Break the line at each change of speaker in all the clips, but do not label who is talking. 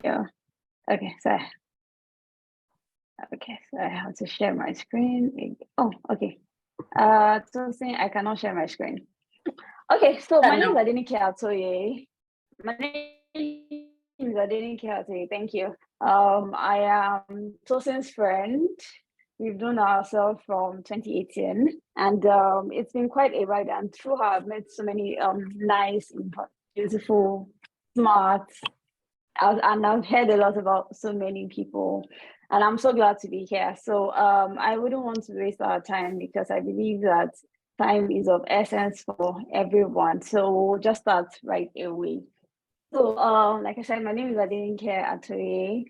Yeah. Okay, so I have to share my screen. Oh, okay. So saying I cannot share my screen. Okay, so my name is Adenike Atoye. My name is Adenike Atoye. Thank you. I am Tosin's friend. We've known ourselves from 2018, and it's been quite a ride. And through her, I've met so many nice, beautiful, smart, and I've heard a lot about so many people, and I'm so glad to be here. So I wouldn't want to waste our time because I believe that time is of essence for everyone. So we'll just start right away. So like I said, my name is Adenike Atoye.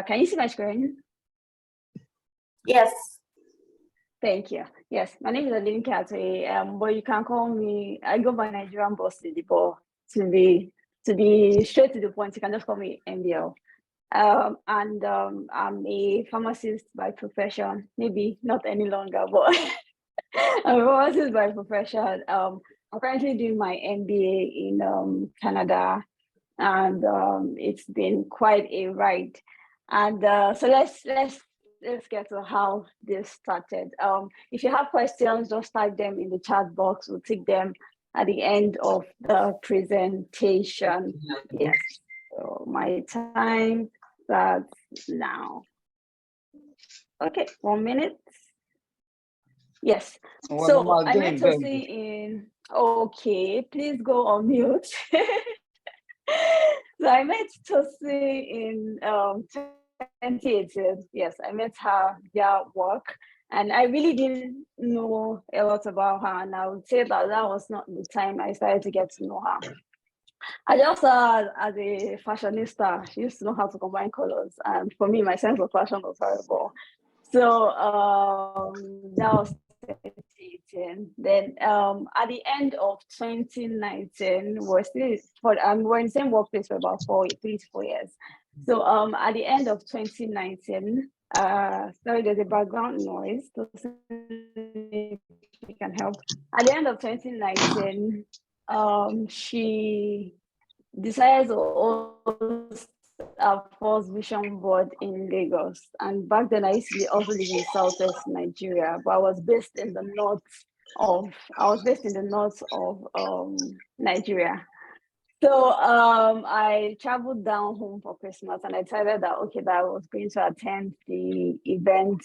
Can you see my screen?
Yes.
Thank you. Yes, my name is Adenike Atoye. But you can call me. I go by Nigerianbosslady, but to be straight to the point, you can just call me NBL. And I'm a pharmacist by profession. Maybe not any longer, but I'm a pharmacist by profession. I'm currently doing my MBA in Canada, and it's been quite a ride. And so let's get to how this started. If you have questions, just type them in the chat box. We'll take them at the end of the presentation. Yes. So my time starts now. Okay, 1 minute. Yes. So I met Tosin in. Okay, please go on mute. So I met Tosin in 2018. Yes, I met her via work, and I really didn't know a lot about her. And I would say that was not the time I started to get to know her. I just as a fashionista, she used to know how to combine colors, and for me, my sense of fashion was horrible. So that was 2018. Then at the end of 2019, we're in the same workplace for about 3 to 4 years. So at the end of 2019, sorry, there's a background noise. So if you can help. At the end of 2019, she decided to host our first vision board in Lagos. And back then I used to also live in Southwest Nigeria, but I was based in the north of Nigeria. So I traveled down home for Christmas, and I decided that that I was going to attend the event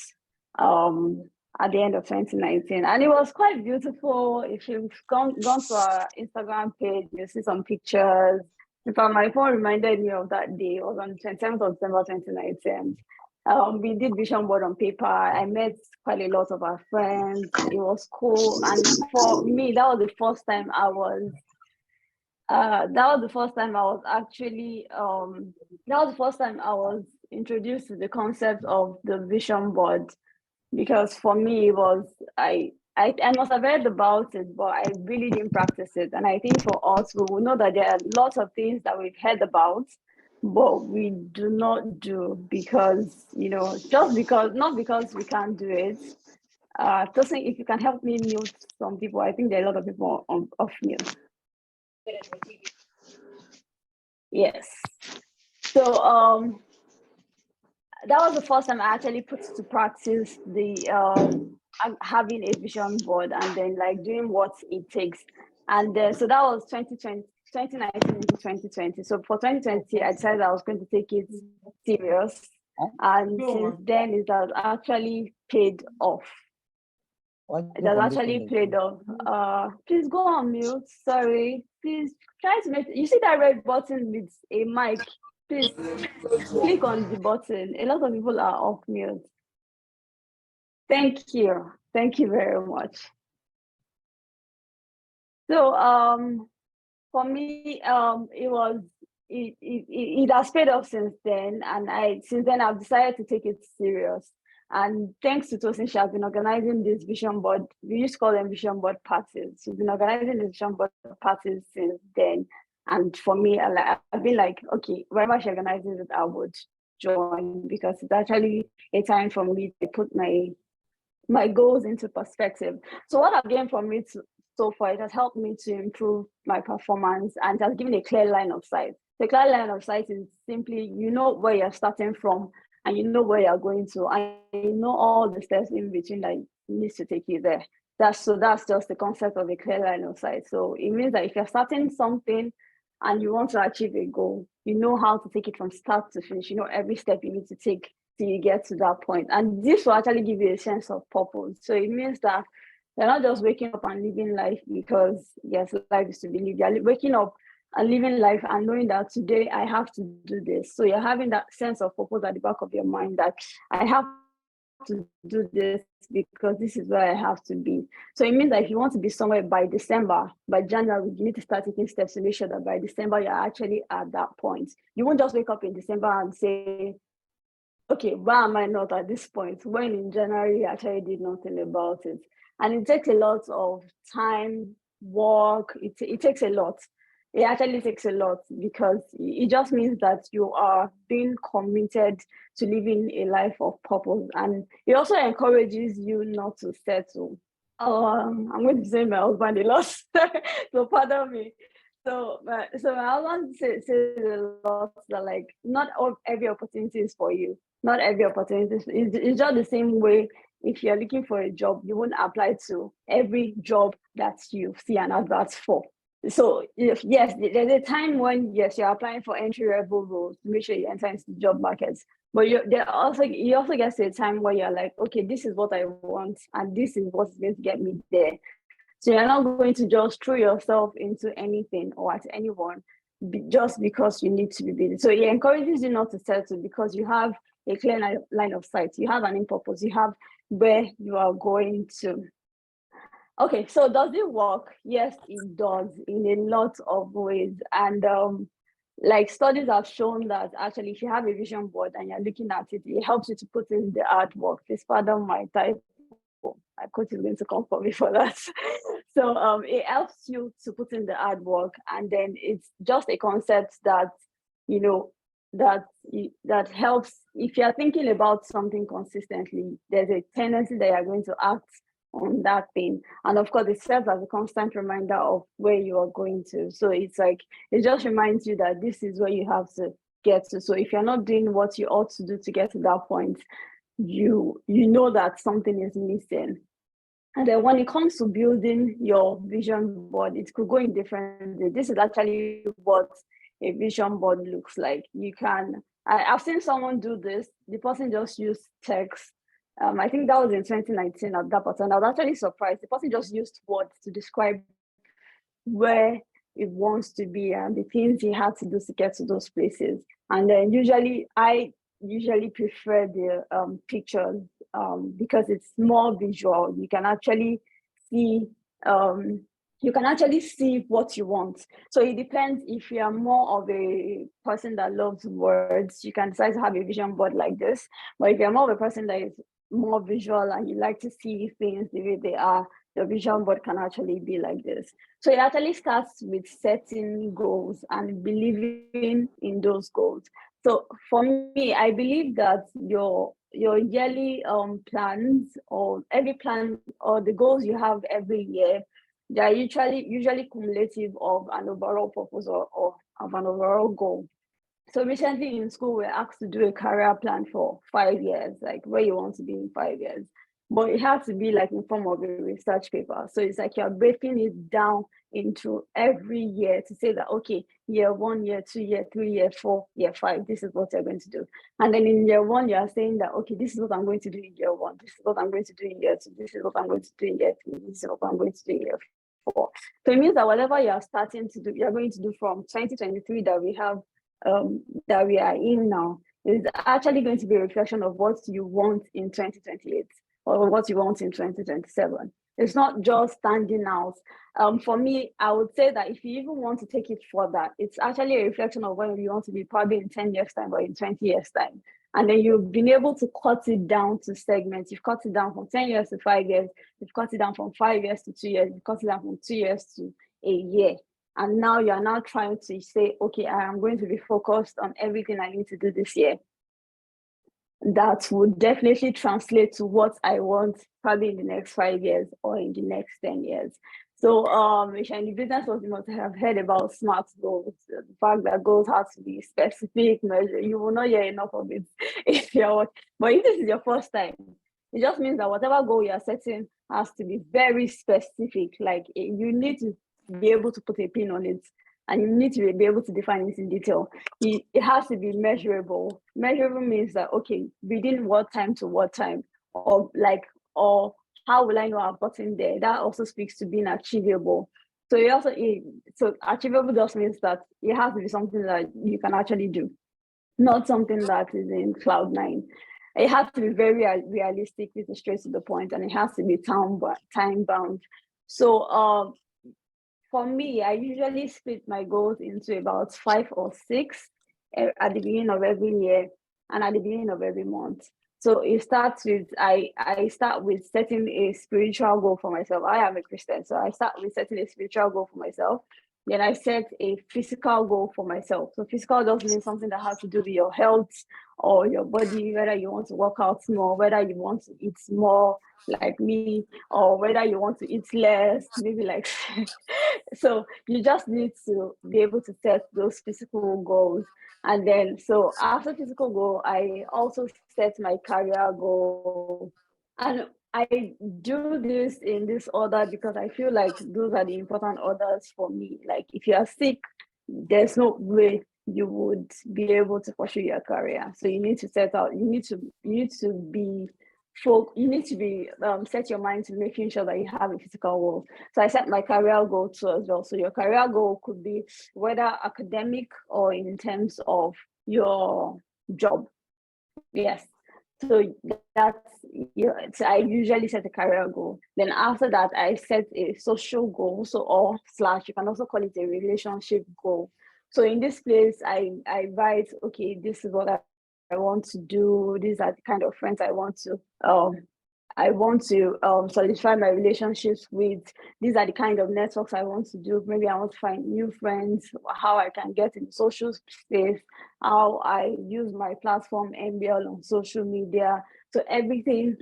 at the end of 2019, and it was quite beautiful. If you've gone to our Instagram page, you see some pictures. In fact, my phone reminded me of that day. It was on 27th of December 2019. We did vision board on paper. I met quite a lot of our friends. It was cool, and for me, that was the first time I was. That was the first time I was actually. That was the first time I was introduced to the concept of the vision board, because for me it was I must have heard about it, but I really didn't practice it. And I think for us, we will know that there are lots of things that we've heard about, but we do not do because, not because we can't do it. Tosin, if you can help me mute some people, I think there are a lot of people off mute. Yes. So that was the first time I actually put to practice the having a vision board and then like doing what it takes. And so that was 2019 into 2020. So for 2020, I decided I was going to take it serious. And since then, it has actually paid off. It has actually paid off. Please go on mute. Sorry. Please try to make. You see that red button with a mic? Please click on the button. A lot of people are off mute. Thank you. Thank you very much. So for me, it has paid off since then, and since then I've decided to take it serious. And thanks to Tosin, she has been organizing this vision board. We used to call them vision board parties. She's been organizing the vision board parties since then. And for me, I've been like, okay, wherever she organizes it, I would join, because it's actually a time for me to put my goals into perspective. So what I've gained from it so far, it has helped me to improve my performance, and it has given a clear line of sight. The clear line of sight is simply, you know where you're starting from and you know where you're going to, and you know all the steps in between that needs to take you there. That's just the concept of a clear line of sight. So it means that if you're starting something and you want to achieve a goal, you know how to take it from start to finish. You know every step you need to take till you get to that point. And this will actually give you a sense of purpose. So it means that you're not just waking up and living life because yes, life is to be lived. You're waking up and living life and knowing that today I have to do this. So you're having that sense of purpose at the back of your mind that I have to do this because this is where I have to be. So it means that if you want to be somewhere by December, by January, you need to start taking steps to make sure that by December you're actually at that point. You won't just wake up in December and say, okay, why am I not at this point? When in January you actually did nothing about it. And it takes a lot of time, work, it takes a lot. It actually takes a lot because it just means that you are being committed to living a life of purpose. And it also encourages you not to settle. I'm going to say my husband a lot, so pardon me. So my husband says a lot that like not every opportunity is for you. Not every opportunity it's just the same way. If you're looking for a job, you won't apply to every job that you see an advert for. So if yes, there's a time when yes, you're applying for entry-level roles to make sure you enter into the job markets. But you also get to a time where you're like, okay, this is what I want, and this is what's going to get me there. So you're not going to just throw yourself into anything or at anyone just because you need to be busy. So it encourages you not to settle because you have a clear line of sight. You have an aim purpose. You have where you are going to. Okay, so does it work? Yes, it does in a lot of ways. And like studies have shown that actually if you have a vision board and you're looking at it, it helps you to put in the artwork. Please pardon my typo. My coach is going to come for me for that. So it helps you to put in the artwork, and then it's just a concept that you know that helps. If you're thinking about something consistently, there's a tendency that you're going to act on that thing, and of course it serves as a constant reminder of where you are going to. So it's like it just reminds you that this is where you have to get to. So if you're not doing what you ought to do to get to that point, you know that something is missing. And then when it comes to building your vision board, it could go in different ways. This is actually what a vision board looks like. I've seen someone do this. The person just used text. I think that was in 2019 at that person. I was actually surprised. The person just used words to describe where it wants to be and the things he had to do to get to those places. And then I usually prefer the pictures because it's more visual. You can actually see what you want. So it depends. If you are more of a person that loves words, you can decide to have a vision board like this. But if you're more of a person that is more visual and you like to see things the way they are, the vision board can actually be like this. So it actually starts with setting goals and believing in those goals. So for me, I believe that your yearly plans or every plan or the goals you have every year, they are usually cumulative of an overall purpose or of an overall goal. So recently in school, we're asked to do a career plan for 5 years, like where you want to be in 5 years. But it has to be like in form of a research paper. So it's like you're breaking it down into every year to say that, okay, year 1, year 2, year 3, year 4, year 5, this is what you're going to do. And then in year 1, you're saying that, okay, this is what I'm going to do in year 1, this is what I'm going to do in year 2, this is what I'm going to do in year 3, this is what I'm going to do in year 4. So it means that whatever you're starting to do, you're going to do from 2023 that we are in now is actually going to be a reflection of what you want in 2028 or what you want in 2027. It's not just standing out. For me, I would say that if you even want to take it further, it's actually a reflection of where you want to be probably in 10 years' time or in 20 years' time. And then you've been able to cut it down to segments. You've cut it down from 10 years to 5 years. You've cut it down from 5 years to 2 years. You've cut it down from 2 years to a year. And now you're now trying to say, okay, I am going to be focused on everything I need to do this year. That would definitely translate to what I want probably in the next 5 years or in the next 10 years. So, if you're in the business world, you must have heard about SMART goals. The fact that goals have to be specific, measure. You will not hear enough of it if you're. But if this is your first time, it just means that whatever goal you're setting has to be very specific. Like you need to be able to put a pin on it, and you need to be able to define it in detail. It has to be measurable. Measurable means that okay, within what time to what time, or how will I know I've gotten there? That also speaks to being achievable. So so achievable just means that it has to be something that you can actually do, not something that is in cloud nine. It has to be very realistic, which is straight to the point, and it has to be time bound. So for me, I usually split my goals into about 5 or 6 at the beginning of every year and at the beginning of every month. So it starts with I start with setting a spiritual goal for myself. I am a Christian, so I start with setting a spiritual goal for myself. Then I set a physical goal for myself. So physical does mean something that has to do with your health or your body, whether you want to work out more, whether you want to eat more like me, or whether you want to eat less, maybe like so you just need to be able to set those physical goals. And then so after physical goal, I also set my career goal. And I do this in this order because I feel like those are the important orders for me. Like if you are sick, there's no way you would be able to pursue your career. So you need to set out, you need to be you need to be set your mind to making sure that you have a physical goal. So I set my career goal too as well. So your career goal could be whether academic or in terms of your job. Yes. So that's so I usually set a career goal. Then after that, I set a social goal. So or slash, you can also call it a relationship goal. So in this place, I write, okay, this is what I want to do. These are the kind of friends I want to solidify my relationships with. These are the kind of networks I want to do. Maybe I want to find new friends, how I can get in the social space, how I use my platform MBL on social media. So everything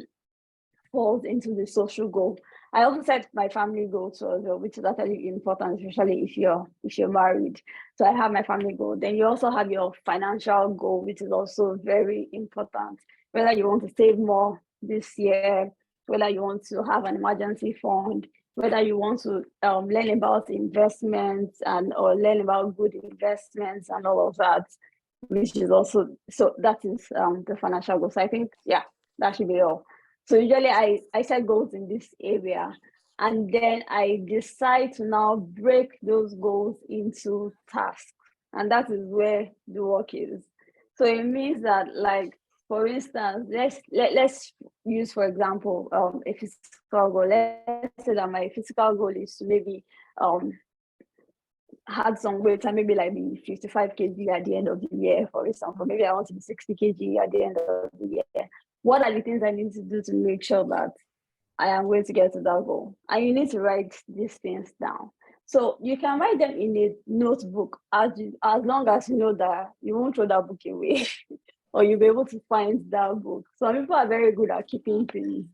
falls into the social goal. I also set my family goal too as well, which is actually important, especially if you're married. So I have my family goal. Then you also have your financial goal, which is also very important. Whether you want to save more this year, whether you want to have an emergency fund, whether you want to learn about investments and or learn about good investments and all of that, which is also so that is the financial goal. So I think that should be all. So usually I set goals in this area, and then I decide to now break those goals into tasks. And that is where the work is. So it means that, like, for instance, let's use, for example, a physical goal. Let's say that my physical goal is to maybe had some weight and maybe like be 55 kg at the end of the year, for example. Maybe I want to be 60 kg at the end of the year. What are the things I need to do to make sure that I am going to get to that goal? And you need to write these things down. So you can write them in a notebook as long as you know that you won't throw that book away or you'll be able to find that book. Some people are very good at keeping things.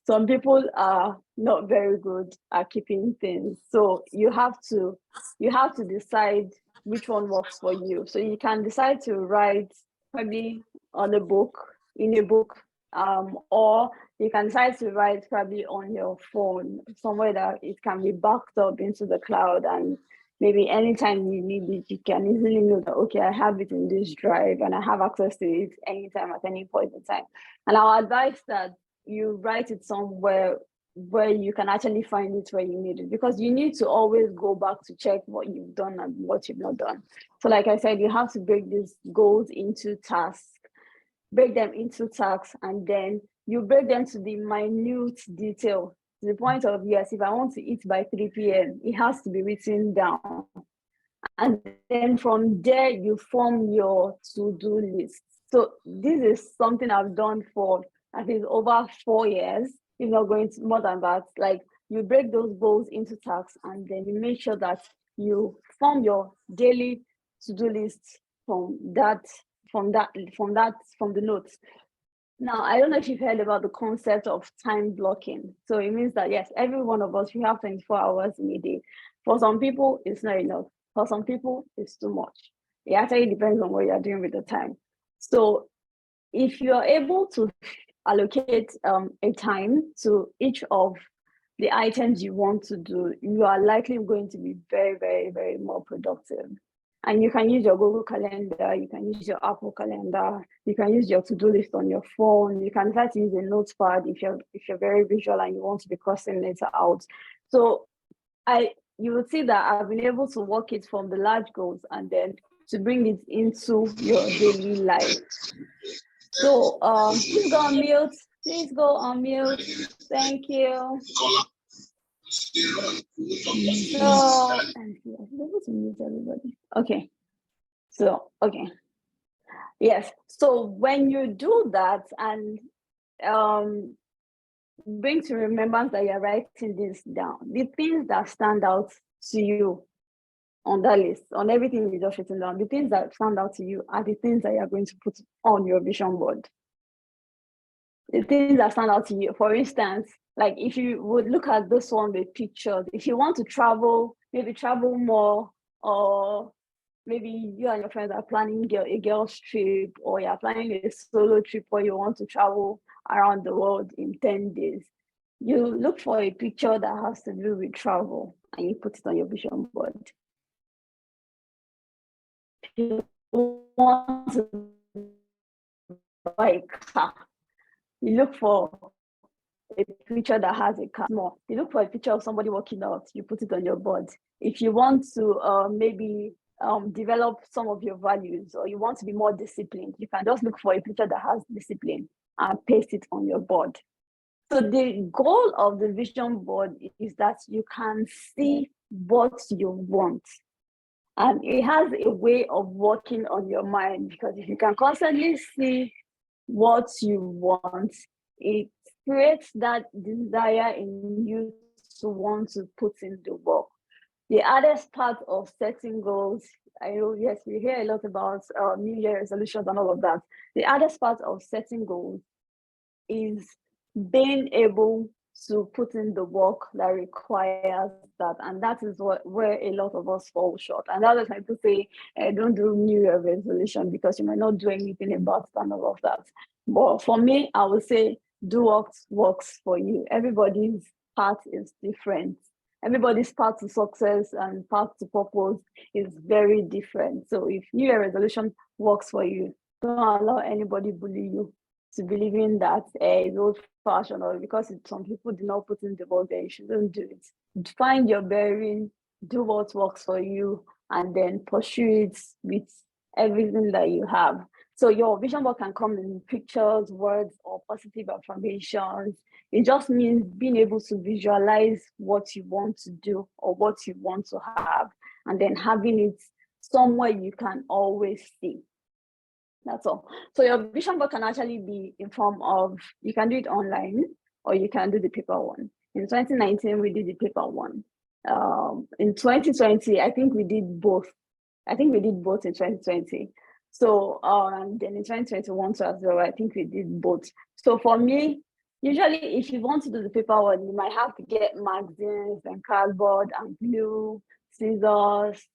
Some people are not very good at keeping things. So you have to decide which one works for you. So you can decide to write probably on a book, in a book, or you can decide to write probably on your phone, somewhere that it can be backed up into the cloud, and maybe anytime you need it, you can easily know that, okay, I have it in this drive and I have access to it anytime at any point in time. And I'll advise that you write it somewhere where you can actually find it where you need it, because you need to always go back to check what you've done and what you've not done. So like I said, you have to break these goals into tasks, and then you break them to the minute detail, to the point of, yes, if I want to eat by 3 p.m., it has to be written down. And then from there, you form your to-do list. So this is something I've done for, I think, over 4 years, if not going to more than that. Like, you break those goals into tasks, and then you make sure that you form your daily to-do list from the notes. Now, I don't know if you've heard about the concept of time blocking. So it means that, yes, every one of us, we have 24 hours in a day. For some people, it's not enough. For some people, it's too much. It actually depends on what you're doing with the time. So if you're able to allocate a time to each of the items you want to do, you are likely going to be very, very, very more productive. And you can use your Google Calendar, you can use your Apple Calendar, you can use your to-do list on your phone, you can try to use a notepad if you're very visual and you want to be crossing it out. So you will see that I've been able to work it from the large goals and then to bring it into your daily life. So please go on mute. Please go on mute. Thank you. So I'm able to mute everybody. Okay. So okay. Yes. So when you do that and bring to remembrance that you're writing this down, the things that stand out to you on that list, on everything you just written down, the things that stand out to you are the things that you're going to put on your vision board. The things that stand out to you, for instance, like if you would look at this one with pictures, if you want to travel, maybe travel more, or maybe you and your friends are planning a girls trip, or you're planning a solo trip, or you want to travel around the world in 10 days, you look for a picture that has to do with travel and you put it on your vision board. If you want to buy a car, you look for a picture that has a car. More, you look for a picture of somebody working out, you put it on your board. If you want to maybe develop some of your values, or you want to be more disciplined, you can just look for a picture that has discipline and paste it on your board. So the goal of the vision board is that you can see what you want. And it has a way of working on your mind, because if you can constantly see what you want, it creates that desire in you to want to put in the work. The hardest part of setting goals, I know, yes, we hear a lot about New Year resolutions and all of that. The hardest part of setting goals is being able to put in the work that requires that, and that is where a lot of us fall short. And that's why people say, don't do New Year resolution because you might not do anything about it and all of that. But for me, I would say do what works for you. Everybody's path is different. Everybody's path to success and path to purpose is very different. So if New Year resolution works for you, don't allow anybody bully you to believing that is old fashioned, or because some people do not put in the work, then you shouldn't do it. Find your bearing, do what works for you, and then pursue it with everything that you have. So your vision board can come in pictures, words, or positive affirmations. It just means being able to visualize what you want to do or what you want to have, and then having it somewhere you can always see. That's all. So your vision board can actually be in form of, you can do it online or you can do the paper one. In 2019, we did the paper one. In 2020, I think we did both. I think we did both in 2020. So then in 2021 too as well, I think we did both. So for me, usually if you want to do the paper one, you might have to get magazines and cardboard and glue, scissors.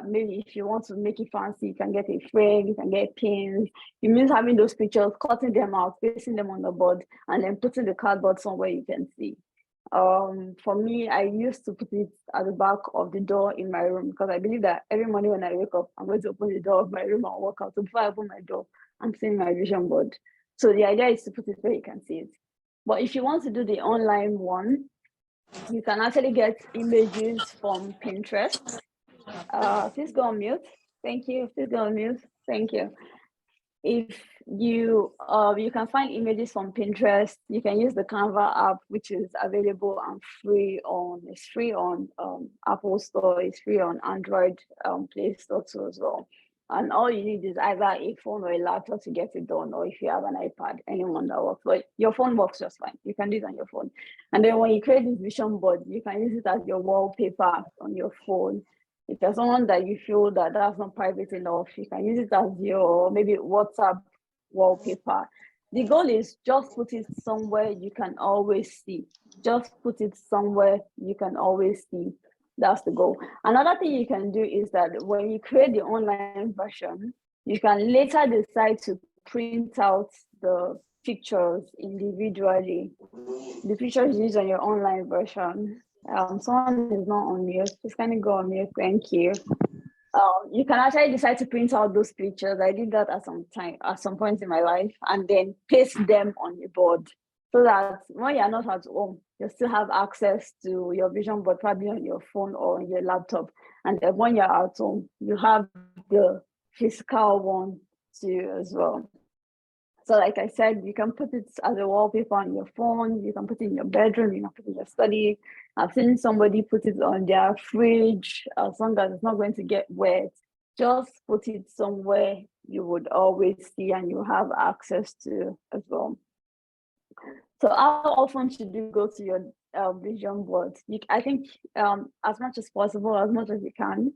Maybe if you want to make it fancy, you can get a frame, you can get pins. It means having those pictures, cutting them out, pasting them on the board, and then putting the cardboard somewhere you can see. For me, I used to put it at the back of the door in my room, because I believe that every morning when I wake up, I'm going to open the door of my room and walk out. So before I open my door, I'm seeing my vision board. So the idea is to put it where you can see it. But if you want to do the online one, you can actually get images from Pinterest. Please go on mute. Thank you. Please go on mute. Thank you. If you you can find images from Pinterest, you can use the Canva app, which is available and free on, it's free on Apple Store, it's free on Android Play Store too as well. And all you need is either a phone or a laptop to get it done, or if you have an iPad, anyone that works. But your phone works just fine. You can do it on your phone. And then when you create this vision board, you can use it as your wallpaper on your phone. If there's someone that you feel that that's not private enough, you can use it as your maybe WhatsApp wallpaper. the goal is just put it somewhere you can always see. Just put it somewhere you can always see. That's the goal. Another thing you can do is that when you create the online version, you can later decide to print out the pictures individually. The pictures used on your online version. Someone is not on mute. Please can you go on mute? Thank you. You can actually decide to print out those pictures. I did that at some point in my life, and then paste them on your board so that when you're not at home, you still have access to your vision board, probably on your phone or on your laptop. And then when you're at home, you have the physical one too as well. So like I said, you can put it as a wallpaper on your phone, you can put it in your bedroom, you can put it in your study. I've seen somebody put it on their fridge, as long as it's not going to get wet. Just put it somewhere you would always see and you have access to as well. So how often should you go to your vision board? I think as much as possible, as much as you can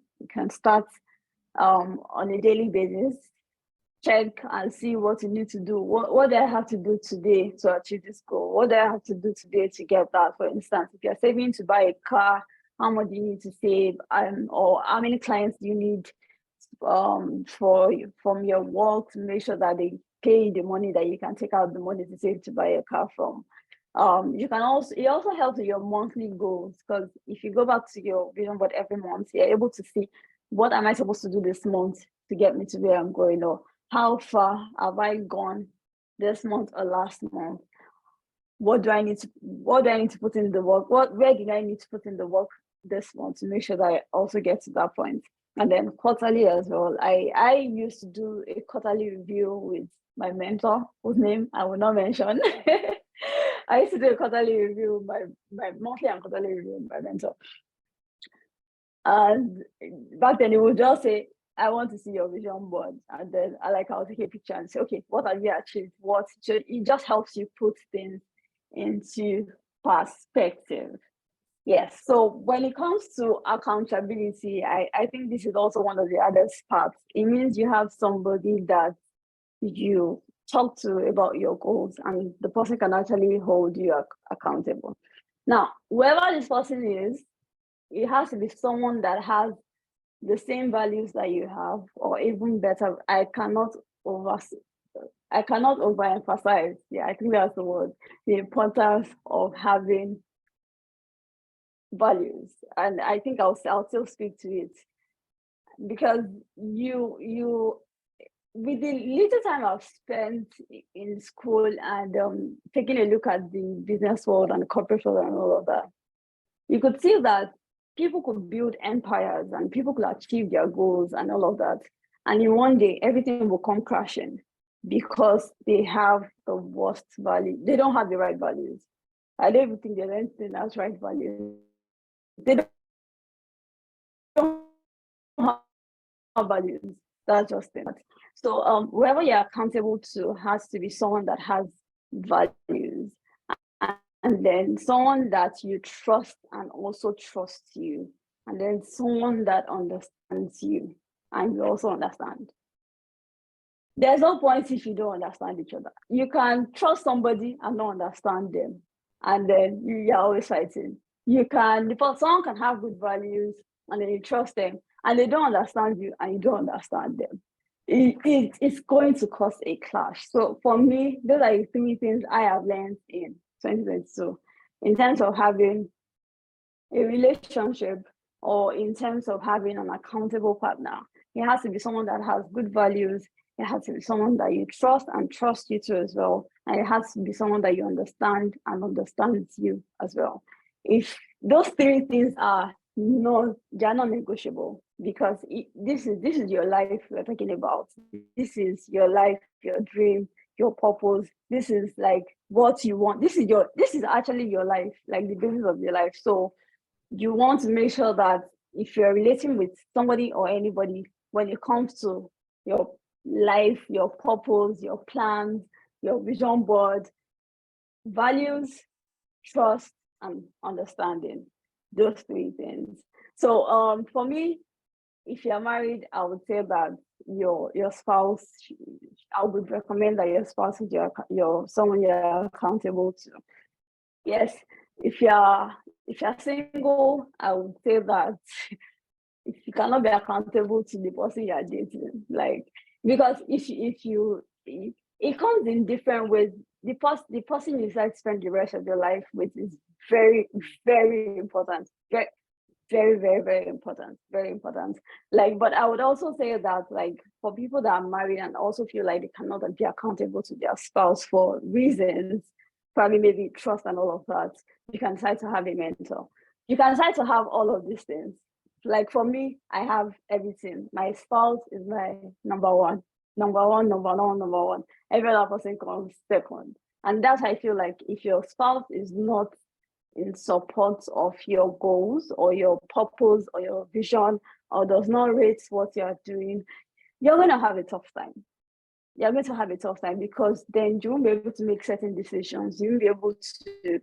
start on a daily basis. Check and see what you need to do. What do I have to do today to achieve this goal? What do I have to do today to get that? For instance, if you're saving to buy a car, how much do you need to save? Or how many clients do you need from your work to make sure that they pay the money that you can take out the money to save to buy a car from? It also helps with your monthly goals, because if you go back to your vision board every month, you're able to see what am I supposed to do this month to get me to where I'm going, or how far have I gone this month or last month? What do I need to put in the work? Where did I need to put in the work this month to make sure that I also get to that point? And then quarterly as well. I used to do a quarterly review with my mentor, whose name I will not mention. I used to do a quarterly review, my monthly and quarterly review with my mentor. And back then it would just say, I want to see your vision board. And then I'll take a picture and say, okay, what have you achieved? It just helps you put things into perspective. Yes. So when it comes to accountability, I think this is also one of the hardest parts. It means you have somebody that you talk to about your goals, and the person can actually hold you accountable. Now, whoever this person is, it has to be someone that has the same values that you have, or even better. I cannot overemphasize, yeah, I think that's the word, the importance of having values. And I think I'll still speak to it, because you with the little time I've spent in school and taking a look at the business world and the corporate world and all of that, you could see that people could build empires and people could achieve their goals and all of that. And in one day, everything will come crashing because they have the worst value. They don't have the right values. I don't even think there's anything that's right values. They don't have values. That's just it. So whoever you're accountable to has to be someone that has values, and then someone that you trust and also trusts you, and then someone that understands you and you also understand. There's no point if you don't understand each other. You can trust somebody and not understand them, and then you're always fighting. Someone can have good values and then you trust them, and they don't understand you and you don't understand them. It's going to cause a clash. So for me, those are the three things I have learned in 2022 in terms of having a relationship, or in terms of having an accountable partner. It has to be someone that has good values. It has to be someone that you trust and trusts you too as well. And it has to be someone that you understand and understands you as well. If those three things are they're not negotiable, because this is your life we're talking about. This is your life, your dream, your purpose. This is like what you want. This is actually your life, like the basis of your life. So you want to make sure that if you're relating with somebody or anybody, when it comes to your life, your purpose, your plans, your vision board, values, trust, and understanding, those three things. So for me, if you're married, I would say that your spouse, I would recommend that your spouse is your someone you're accountable to. Yes, if you're single, I would say that if you cannot be accountable to the person you're dating, like, because it comes in different ways. The person you decide to spend the rest of your life with is very, very important. Very, very, very important. Very important. Like, but I would also say that, like, for people that are married and also feel like they cannot be accountable to their spouse for reasons, probably maybe trust and all of that, you can decide to have a mentor. You can decide to have all of these things. Like for me, I have everything. My spouse is my number one. Number one, number one, number one. Every other person comes second. And that's how I feel like if your spouse is not in support of your goals or your purpose or your vision, or does not rate what you're doing, you're going to have a tough time. You're going to have a tough time, because then you won't be able to make certain decisions. You won't be able to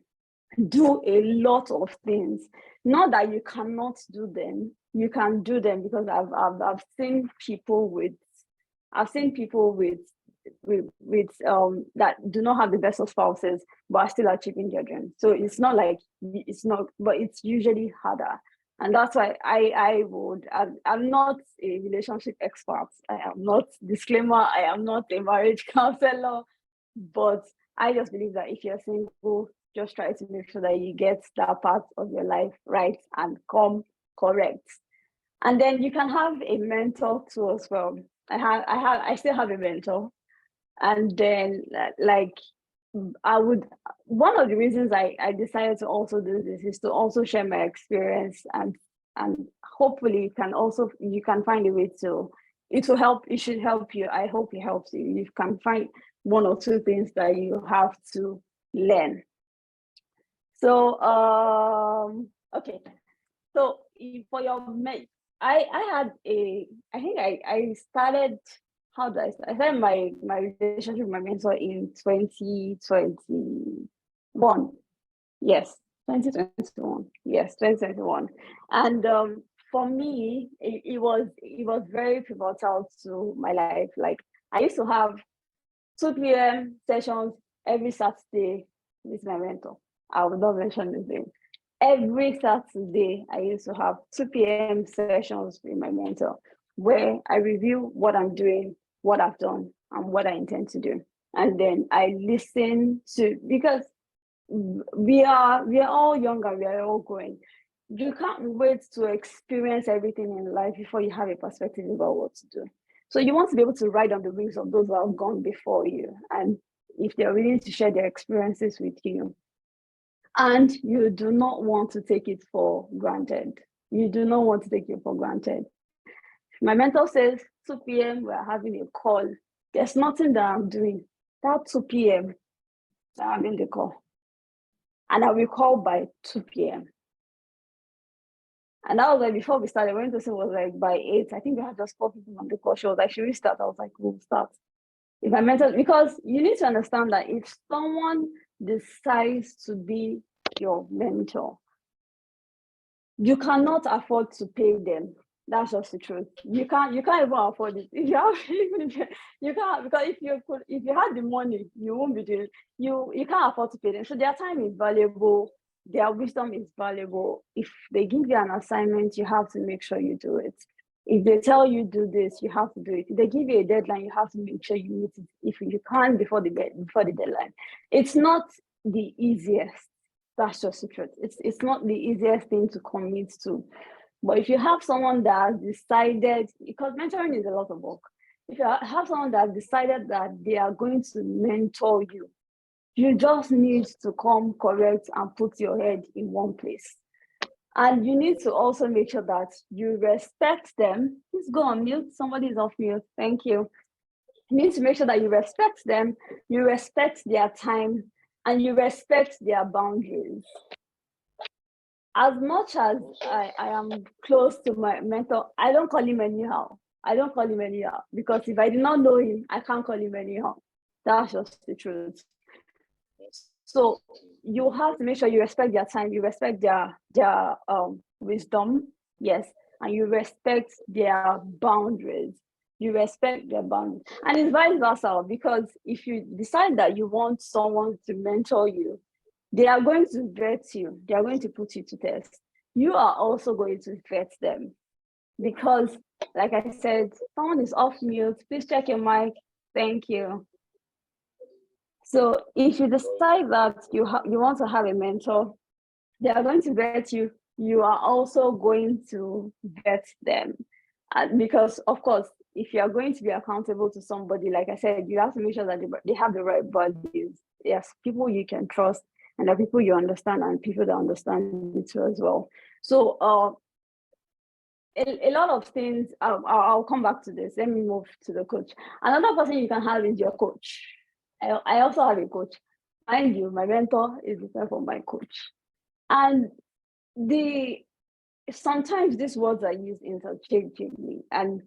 do a lot of things. Not that you cannot do them, you can do them, because I've seen people with that do not have the best of spouses but are still achieving their dreams. So it's not like it's not, but it's usually harder. And that's why I'm not a relationship expert. I am not, disclaimer, I am not a marriage counselor, but I just believe that if you're single, just try to make sure that you get that part of your life right and come correct. And then you can have a mentor too as well. I still have a mentor. And then like one of the reasons I decided to also do this is to also share my experience, and hopefully you can find a way to, it will help, it should help you. I hope it helps you. You can find one or two things that you have to learn. So okay. So for your mate, I had I think I started, how do I start? I started my relationship with my mentor in 2021. Yes, 2021. Yes, 2021. And for me, it was very pivotal to my life. Like, I used to have 2 p.m. sessions every Saturday with my mentor. I will not mention his name. Every Saturday, I used to have 2 p.m. sessions with my mentor, where I review what I'm doing, what I've done, and what I intend to do. And then I listen to, because we are all younger, we are all growing. You can't wait to experience everything in life before you have a perspective about what to do. So you want to be able to ride on the wings of those that have gone before you, and if they're willing to share their experiences with you, and you do not want to take it for granted. You do not want to take it for granted. My mentor says 2 p.m. we're having a call. There's nothing that I'm doing. That 2 p.m. I'm having the call. And I will call by 2 p.m. And that was like before we started. When Tosin was like by 8, I think we had just 4 people on the call. She was like, should we start? I was like, we'll start. If I mentor, because you need to understand that if someone decides to be your mentor, you cannot afford to pay them. That's just the truth. You can't even afford it. If you have, you can't, because if you had the money, you won't be doing. You can't afford to pay them. So their time is valuable. Their wisdom is valuable. If they give you an assignment, you have to make sure you do it. If they tell you do this, you have to do it. If they give you a deadline, you have to make sure you meet it. If you can't before the deadline, it's not the easiest. That's just the truth. It's not the easiest thing to commit to. But if you have someone that has decided, because mentoring is a lot of work, if you have someone that has decided that they are going to mentor you, you just need to come correct and put your head in one place. And you need to also make sure that you respect them. Please go on mute. Somebody is off mute. Thank you. You need to make sure that you respect them, you respect their time, and you respect their boundaries. As much as I am close to my mentor, I don't call him anyhow. Because if I did not know him, I can't call him anyhow. That's just the truth. So you have to make sure you respect their time, you respect their wisdom, yes, and you respect their boundaries. you respect their boundaries. And it's vice versa, because if you decide that you want someone to mentor you, they are going to vet you, they are going to put you to test. You are also going to vet them, because, like I said, someone is off mute. Please check your mic. Thank you. So if you decide that you want to have a mentor, they are going to vet you. You are also going to vet them. Because, of course, if you are going to be accountable to somebody, like I said, you have to make sure that they have the right values. Yes, people you can trust, and the people you understand, and people that understand you too as well. So a lot of things, I'll come back to this. Let me move to the coach. Another person you can have is your coach. I also have a coach. Mind you, my mentor is different from my coach. And sometimes these words are used interchangeably. And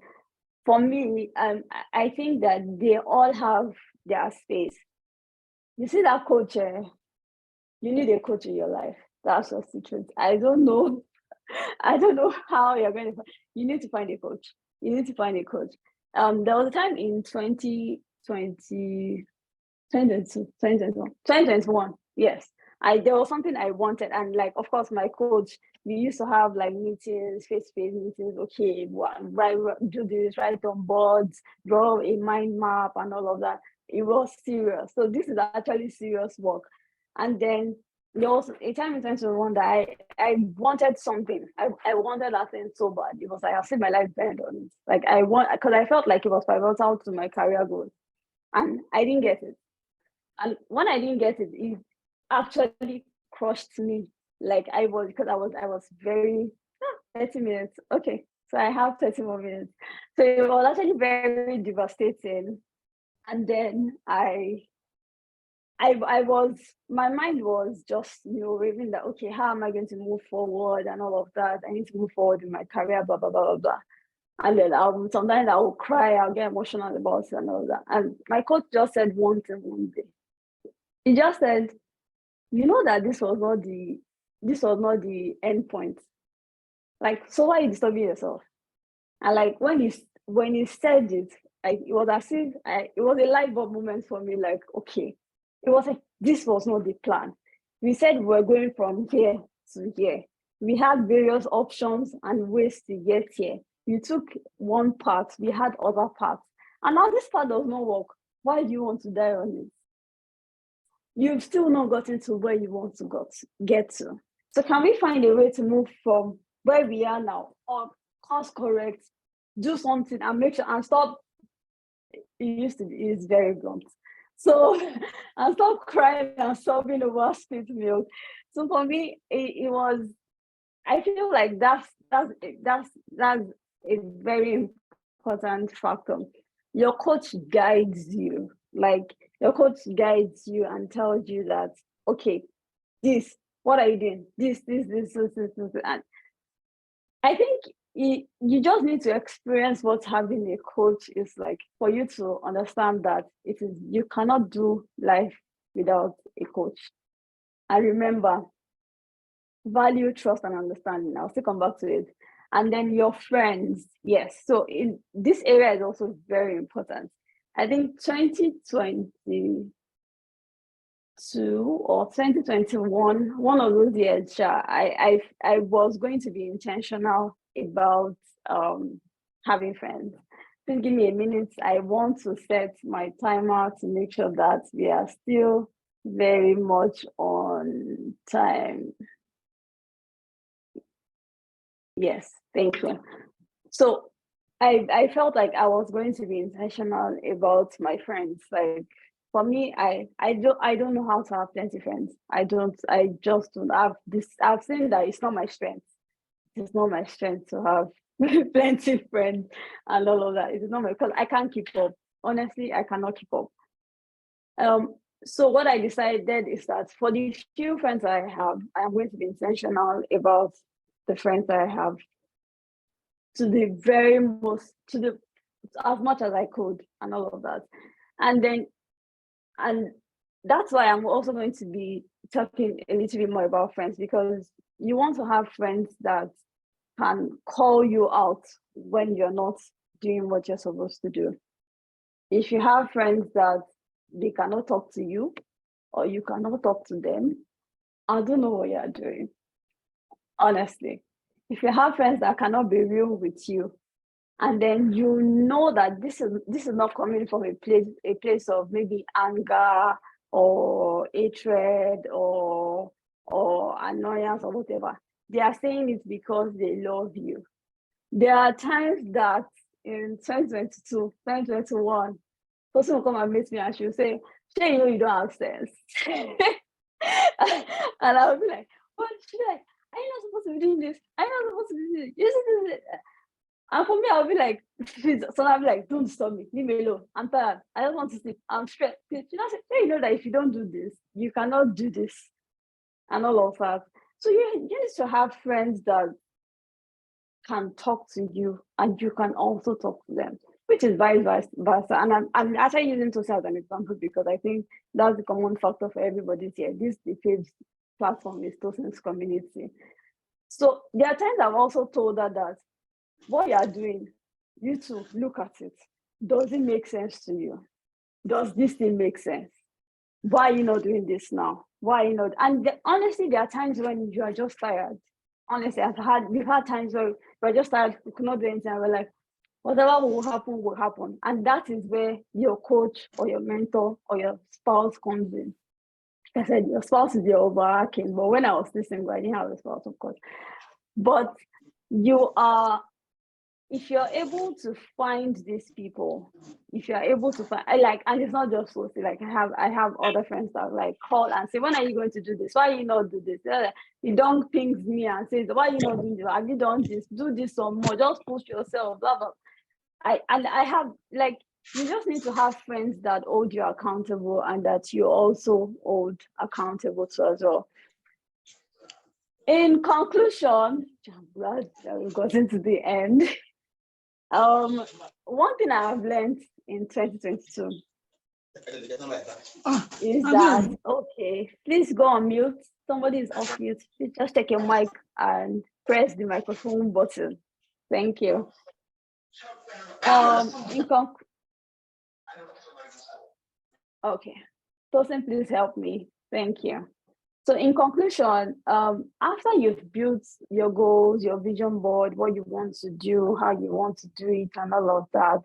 for me, I think that they all have their space. You see that coach, you need a coach in your life. That's just the truth. I don't know how you're going to you need to find a coach. You need to find a coach. There was a time in 2021. Yes. There was something I wanted, and like, of course, my coach, we used to have like meetings, face-to-face meetings. Okay, write, do this, write on boards, draw a mind map, and all of that. It was serious. So this is actually serious work. And then there was a time in 2021 that I wanted something. I wanted that thing so bad. It was like, I've seen my life bend on it. Like, because I felt like it was pivotal to my career goals, and I didn't get it. And when I didn't get it, it actually crushed me. Like, because I was very 30 minutes. Okay, so I have 30 more minutes. So it was actually very devastating. And then my mind was just, raving that, okay, how am I going to move forward and all of that? I need to move forward in my career, blah, blah, blah, blah, blah. And then sometimes I will cry, I'll get emotional about it and all that. And my coach just said one thing one day. He just said, you know that this was not the end point. Like, so why are you disturbing yourself? And like, when he said it, like, it was as if it was a light bulb moment for me. Like, okay, it was like, this was not the plan. We said we were going from here to here. We had various options and ways to get here. You took one path, we had other paths, and now this path does not work. Why do you want to die on it? You've still not gotten to where you want to get to. So can we find a way to move from where we are now, or course correct, do something and make sure, and stop? It's very blunt. So and stop crying and sobbing over spilled milk. So for me, it was. I feel like that's a very important factor. Your coach guides you. Like, your coach guides you and tells you that, okay, what are you doing? This, and I think you just need to experience what having a coach is like for you to understand that you cannot do life without a coach. And remember, value, trust, and understanding. I'll still come back to it. And then your friends, yes. So in this area is also very important. I think 2022 or 2021, one of those years, I was going to be intentional about having friends. Please give me a minute. I want to set my timer to make sure that we are still very much on time. Yes, thank you. So I felt like I was going to be intentional about my friends. Like, for me, I don't know how to have plenty friends. I just don't have this. I've seen that it's not my strength. It's not my strength to have plenty friends and all of that. It's not because I can't keep up. Honestly, I cannot keep up. So what I decided is that for the few friends I have, I am going to be intentional about the friends I have, to the very most, as much as I could, and all of that. And that's why I'm also going to be talking a little bit more about friends, because you want to have friends that can call you out when you're not doing what you're supposed to do. If you have friends that they cannot talk to you or you cannot talk to them, I don't know what you're doing. Honestly, if you have friends that cannot be real with you, and then you know that this is not coming from a place of maybe anger or hatred or annoyance or whatever. They are saying it because they love you. There are times that in 2022, 2021, person will come and meet me and she'll say, "Shay, you know you don't have sense." And I'll be like, "What?" She's like, "Are you not supposed to be doing this? Are you not supposed to be doing this?" And for me, I'll be like, so I'll be like, "Don't stop me, leave me alone. I'm tired. I just want to sleep. I'm stressed." You know that if you don't do this, you cannot do this, and all of that. So you need to have friends that can talk to you, and you can also talk to them, which is vice versa. And I'm actually using social as an example because I think that's the common factor for everybody here. This the Faves platform is Tosin's community. So there are times I've also told her that what you are doing, you too, look at it. Does it make sense to you? Does this thing make sense? Why are you not doing this now? Why are you not? And honestly, there are times when you are just tired. Honestly, we've had times where we're just tired, we could not do anything. And we're like, whatever will happen, will happen. And that is where your coach or your mentor or your spouse comes in. Like I said, your spouse is your overarching, but when I was listening, I didn't have a spouse, of course. But you are, if you're able to find these people, if you're able to find, and it's not just Sophie, like I have other friends that like call and say, "When are you going to do this? Why are you not do this?" You don't ping me and say, "Why are you not doing this? Have you done this? Do this some more. Just push yourself." Blah blah. I have like, you just need to have friends that hold you accountable and that you also hold accountable to as well. In conclusion, I'm glad that we got into the end. One thing I have learned in 2022 is that, okay, please go on mute. Somebody is off mute. Please just take your mic and press the microphone button. Thank you. Okay, Tosin, please help me. Thank you. So in conclusion, after you've built your goals, your vision board, what you want to do, how you want to do it, and all of that,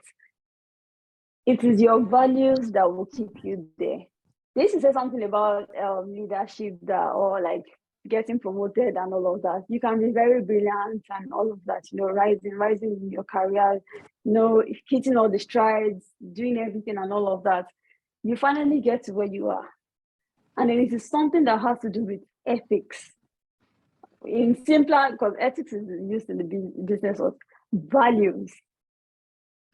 it is your values that will keep you there. This is something about leadership or like getting promoted and all of that. You can be very brilliant and all of that, rising in your career, hitting all the strides, doing everything and all of that. You finally get to where you are. And then it is something that has to do with ethics. In simpler, because ethics is used in the business of values,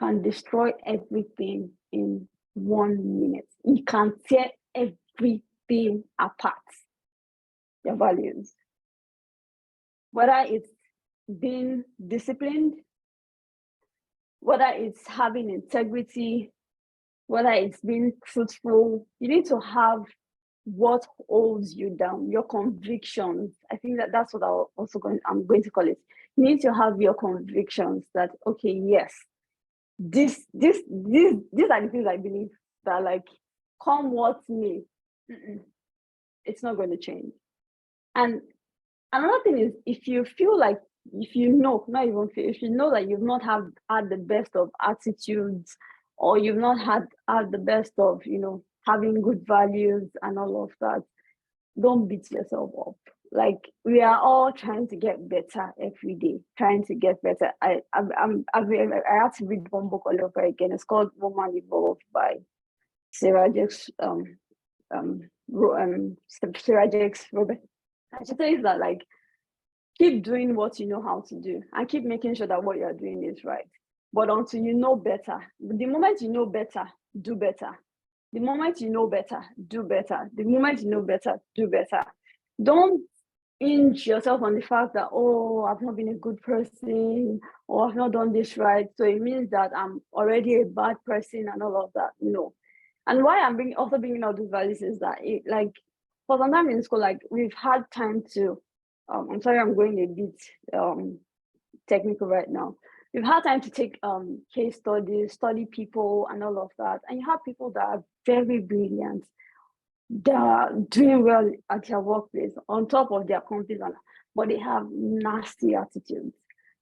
can destroy everything in 1 minute. You can tear everything apart. Your values. Whether it's being disciplined, whether it's having integrity, whether it's being truthful, you need to have what holds you down, your convictions. I think that's what I'm going to call it. You need to have your convictions that, okay, yes, these are the things I believe that, like, come what may, it's not going to change. And another thing is, if you know that you've not had the best of attitudes, or you've not had the best of, having good values and all of that, don't beat yourself up. Like, we are all trying to get better every day, trying to get better. I had to read one book all over again. It's called Woman Evolved by Sarah Jakes Robert. And she says that, like, keep doing what you know how to do and keep making sure that what you're doing is right. But until you know better, the moment you know better, do better. The moment you know better, do better. The moment you know better, do better. Don't hinge yourself on the fact that, oh, I've not been a good person, or I've not done this right, so it means that I'm already a bad person and all of that. No. And why I'm bringing out these values is that, for some time in school, like, we've had time to, I'm sorry, I'm going a bit technical right now. You've had time to take case studies, study people and all of that. And you have people that are very brilliant. They are doing well at their workplace on top of their competence, but they have nasty attitudes,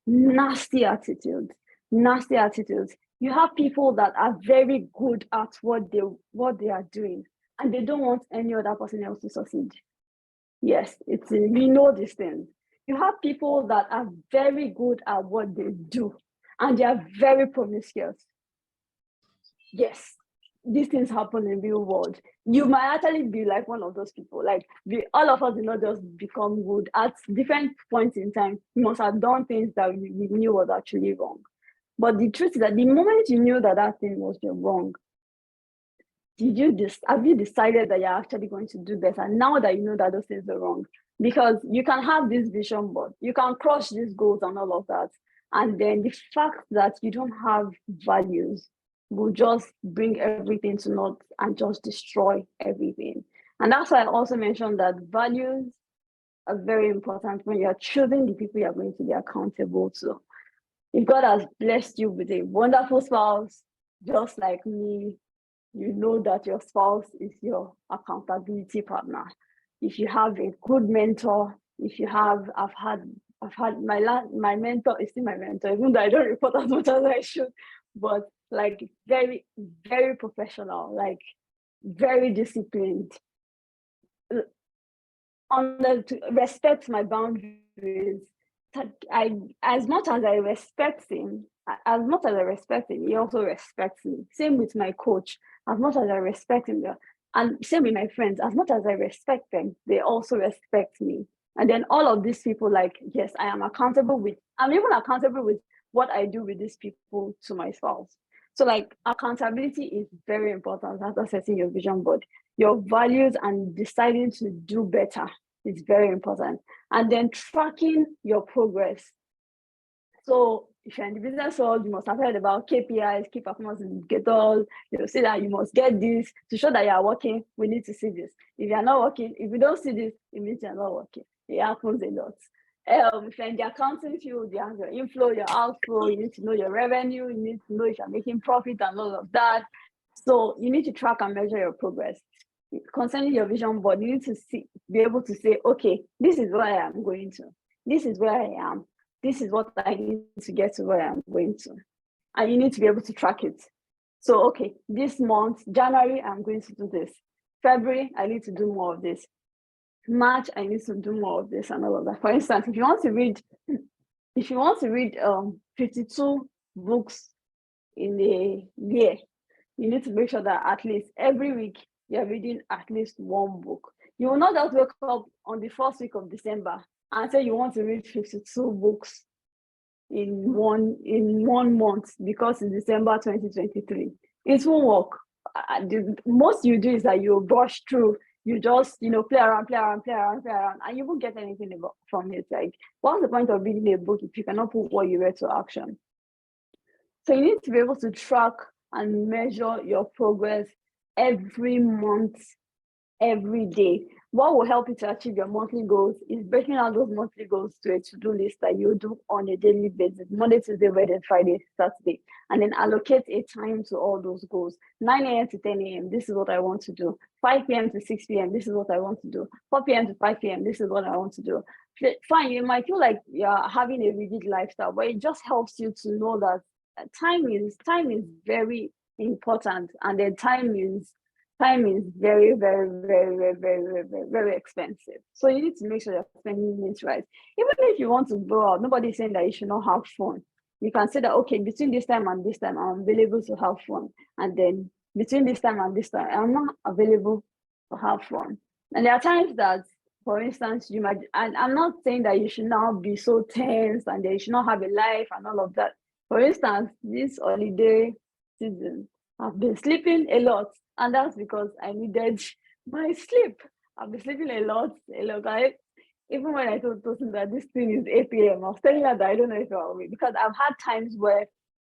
nasty attitudes, nasty attitudes. You have people that are very good at what they are doing, and they don't want any other person else to succeed. Yes, we know these things. You have people that are very good at what they do, and they are very promiscuous. Yes, these things happen in real world. You might actually be like one of those people. Like all of us did not just become good at different points in time. We must have done things that we knew was actually wrong. But the truth is that the moment you knew that that thing was wrong, have you decided that you're actually going to do better now that you know that those things are wrong? Because you can have this vision board, you can crush these goals and all of that, and then the fact that you don't have values will just bring everything to naught and just destroy everything. And that's why I also mentioned that values are very important when you're choosing the people you're going to be accountable to. If God has blessed you with a wonderful spouse, just like me, you know that your spouse is your accountability partner. If you have a good mentor, I've had my mentor is still my mentor, even though I don't report as much as I should, but like very, very professional, like very disciplined, to respect my boundaries. As much as I respect him, he also respects me. Same with my coach. As much as I respect him, and same with my friends. As much as I respect them, they also respect me. And then all of these people, like, yes, I'm even accountable with what I do with these people to my spouse. So like accountability is very important after setting your vision board. Your values and deciding to do better is very important. And then tracking your progress. So if you're in the business world, you must have heard about KPIs, key performance indicators. You say that you must get this to show that you are working. We need to see this. If you're not working, if you don't see this, it means you're not working. It happens a lot. If you're in the accounting field, you have your inflow, your outflow. You need to know your revenue. You need to know if you're making profit and all of that. So you need to track and measure your progress. Concerning your vision board, you need to be able to say, okay, this is where I am going to. This is where I am. This is what I need to get to where I'm going to. And you need to be able to track it. So, okay, this month, January, I'm going to do this. February, I need to do more of this. March, I need to do more of this and all of that. For instance, if you want to read 52 books in a year, you need to make sure that at least every week you're reading at least one book. You will not just wake up on the first week of December and say you want to read 52 books in one month because it's December 2023. It won't work. The most you do is that you brush through. You just play around, and you won't get anything from it. Like, what's the point of reading a book if you cannot put what you read to action? So you need to be able to track and measure your progress every month, every day. What will help you to achieve your monthly goals is breaking out those monthly goals to a to-do list that you do on a daily basis, Monday, Tuesday, Wednesday, Friday, Saturday, and then allocate a time to all those goals. 9 a.m. to 10 a.m., this is what I want to do. 5 p.m. to 6 p.m., this is what I want to do. 4 p.m. to 5 p.m., this is what I want to do. Fine, you might feel like you're having a rigid lifestyle, but it just helps you to know that time is very important, and then time is very, very, very, very, very, very, very, very expensive. So you need to make sure you're spending it right. Even if you want to go out, nobody's saying that you should not have fun. You can say that, okay, between this time and this time, I'm available to have fun. And then between this time and this time, I'm not available to have fun. And there are times that, for instance, you might, and I'm not saying that you should now be so tense and that you should not have a life and all of that. For instance, this holiday season, I've been sleeping a lot, and that's because I needed my sleep. I've been sleeping a lot. Even when I told Tosin that this thing is 8 p.m., I was telling her that I don't know if I'll wait, because I've had times where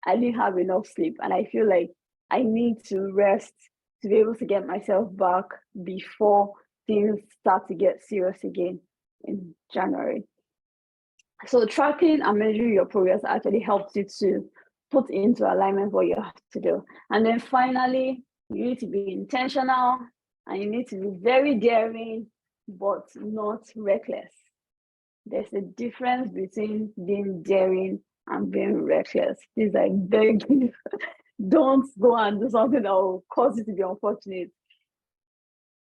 I didn't have enough sleep, and I feel like I need to rest to be able to get myself back before things start to get serious again in January. So tracking and measuring your progress actually helps you to put into alignment what you have to do. And then finally, you need to be intentional and you need to be very daring, but not reckless. There's a difference between being daring and being reckless. Please, I beg you, don't go and do something that will cause you to be unfortunate.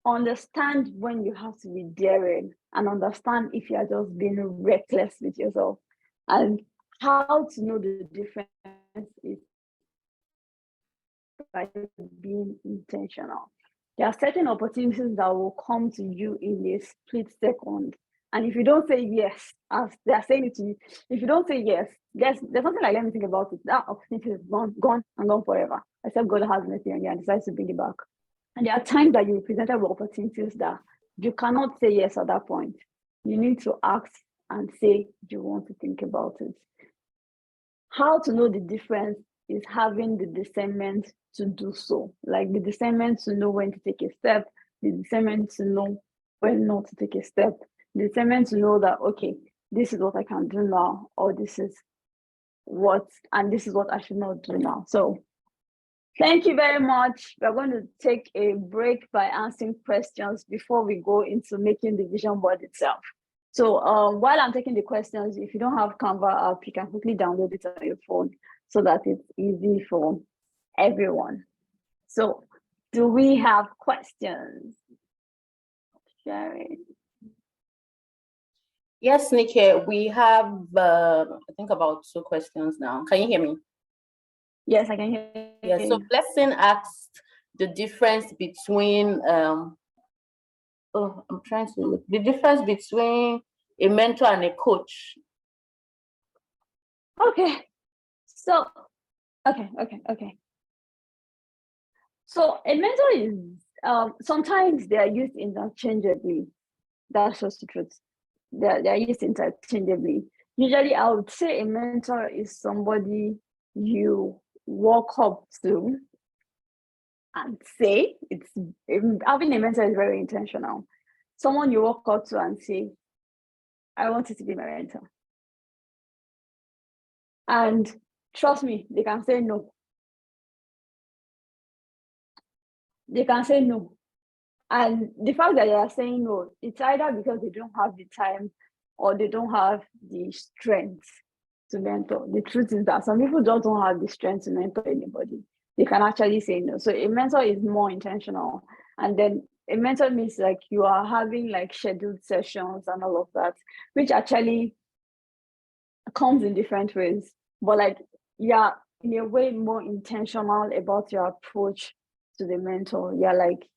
Understand when you have to be daring and understand if you are just being reckless with yourself. And how to know the difference is by being intentional. There are certain opportunities that will come to you in a split second. And if you don't say yes, as they are saying it to you, if you don't say yes, there's something like, let me think about it. That opportunity is gone and gone forever. Except God has mercy on you and decides to bring it back. And there are times that you're presented with opportunities that you cannot say yes at that point. You need to ask and say you want to think about it. How to know the difference is having the discernment to do so. Like the discernment to know when to take a step, the discernment to know when not to take a step, the discernment to know that, okay, this is what I can do now, or this is what I should not do now. So thank you very much. We're going to take a break by answering questions before we go into making the vision board itself. So while I'm taking the questions, if you don't have Canva app, you can quickly download it on your phone so that it's easy for everyone. So do we have questions? Sherry?
Yes, Nikki, we have, I think about 2 questions now. Can you hear me?
Yes, I can hear you.
Yeah, so Blessing asked the difference between, the difference between a mentor and a coach.
Okay. So, okay. So a mentor is, sometimes they are used interchangeably. That's just the truth. They're used interchangeably. Usually, I would say a mentor is somebody you walk up to and say, having a mentor is very intentional. Someone you walk up to and say, I want you to be my mentor. And trust me, they can say no. They can say no. And the fact that they are saying no, it's either because they don't have the time or they don't have the strength to mentor. The truth is that some people just don't have the strength to mentor anybody. They can actually say no. So a mentor is more intentional. And then a mentor means like you are having like scheduled sessions and all of that, which actually comes in different ways. But like, yeah, in a way more intentional about your approach to the mentor. You're like,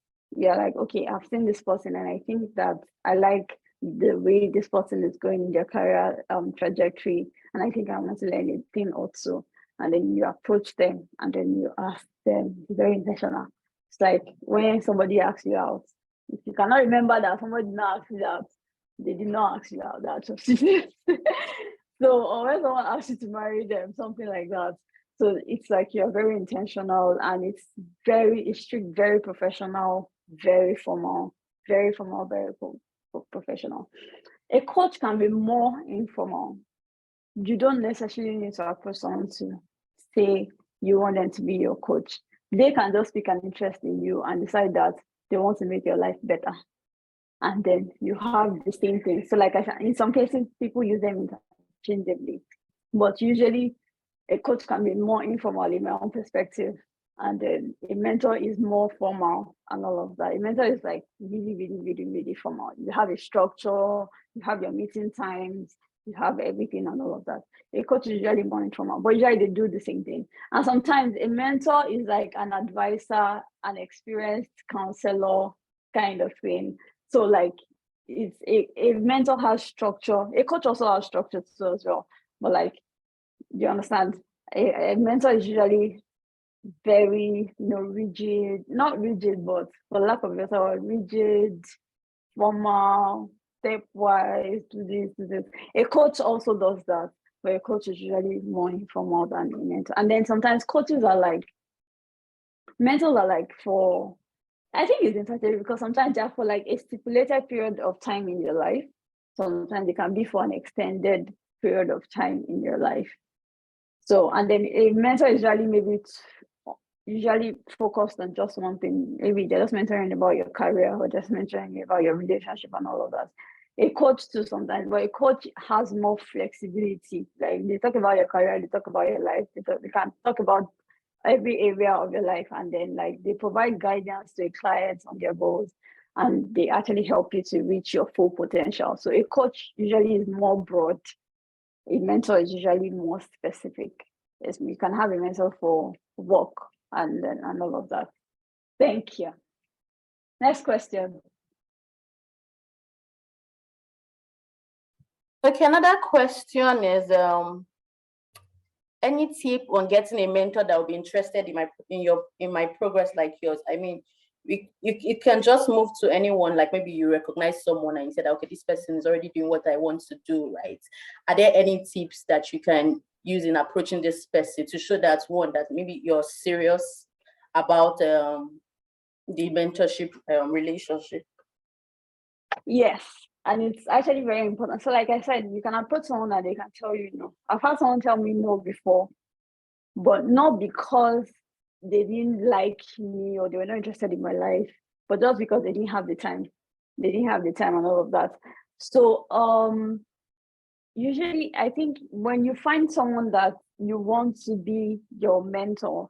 okay, I've seen this person and I think that I like the way this person is going in their career trajectory. And I think I want to learn a thing or two. And then you approach them and then you ask them. It's very intentional. It's like when somebody asks you out, if you cannot remember that somebody did not ask you out, they did not ask you out. That's just so, or when someone asks you to marry them, something like that. So it's like you're very intentional and it's very strict, very professional, very formal, very professional. A coach can be more informal. You don't necessarily need to approach someone to say you want them to be your coach. They can just pick an interest in you and decide that they want to make your life better. And then you have the same thing. So like I said, in some cases, people use them interchangeably. But usually a coach can be more informal in my own perspective. And then a mentor is more formal and all of that. A mentor is like really formal. You have a structure, you have your meeting times, you have everything and all of that. A coach is usually more informal, but usually they do the same thing. And sometimes a mentor is like an advisor, an experienced counselor kind of thing. So like it's a mentor has structure. A coach also has structure too as well. But like, you understand? A mentor is usually very, rigid, not rigid, but for lack of a better word, rigid, formal, stepwise, do this. A coach also does that, but a coach is usually more informal than a mentor. And then sometimes coaches are like, mentors are like for, I think it's interesting because sometimes they're for like a stipulated period of time in your life. Sometimes it can be for an extended period of time in your life. So, and then a mentor is usually focused on just one thing. Maybe they're just mentoring about your career or just mentoring about your relationship and all of that. A coach too sometimes, but a coach has more flexibility. Like they talk about your career, they talk about your life, they can talk about every area of your life, and then like they provide guidance to a client on their goals, and they actually help you to reach your full potential. So a coach usually is more broad. A mentor is usually more specific. Yes, you can have a mentor for work and all of that. Thank you. Next question.
Okay, another question is any tip on getting a mentor that will be interested in my progress like yours? I mean, you can just move to anyone, like maybe you recognize someone and you said, okay, this person is already doing what I want to do, right? Are there any tips that you can use in approaching this person to show that one, that maybe you're serious about the mentorship relationship?
Yes, and it's actually very important. So like I said, you can approach someone and they can tell you no. I've had someone tell me no before, but not because they didn't like me or they were not interested in my life, but just because they didn't have the time. They didn't have the time and all of that. So usually I think when you find someone that you want to be your mentor,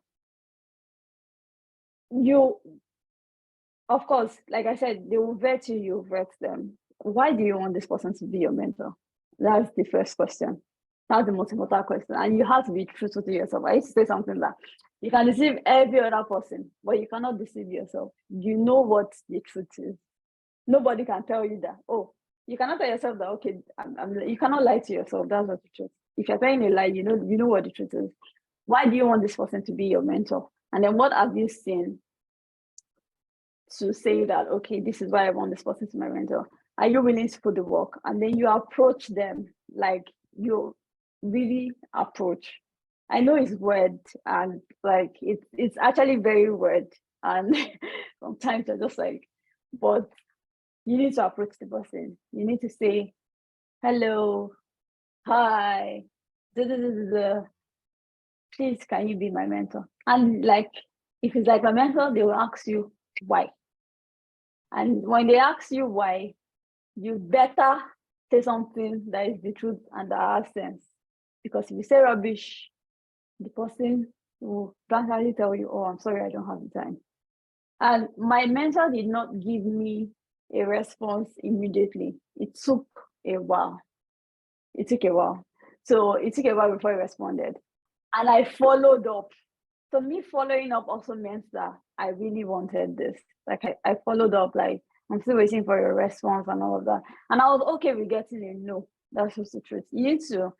you, of course, like I said, they will vet you vet them. Why do you want this person to be your mentor? That's the first question. That's the most important question. And you have to be truthful to yourself. I used to say something that you can deceive every other person, but you cannot deceive yourself. You know what the truth is. Nobody can tell you that. Oh, you cannot tell yourself that, okay, you cannot lie to yourself. That's not the truth. If you're telling a lie, you know what the truth is. Why do you want this person to be your mentor? And then what have you seen to say that, okay, this is why I want this person to my mentor? Are you willing to put the work? And then you approach them like you really approach. I know it's weird, and like it's actually very weird, and sometimes you're just like, but you need to approach the person. You need to say, hello, hi, da, da, da, da, da. Please, can you be my mentor? And like, if it's like my mentor, they will ask you why. And when they ask you why, you better say something that is the truth and that has sense. Because if you say rubbish, the person will gradually tell you, oh, I'm sorry, I don't have the time. And my mentor did not give me a response immediately. It took a while. So it took a while before he responded. And I followed up. So me following up also meant that I really wanted this. Like I followed up, like, I'm still waiting for your response and all of that. And I was okay with getting a no. That's just the truth. You need to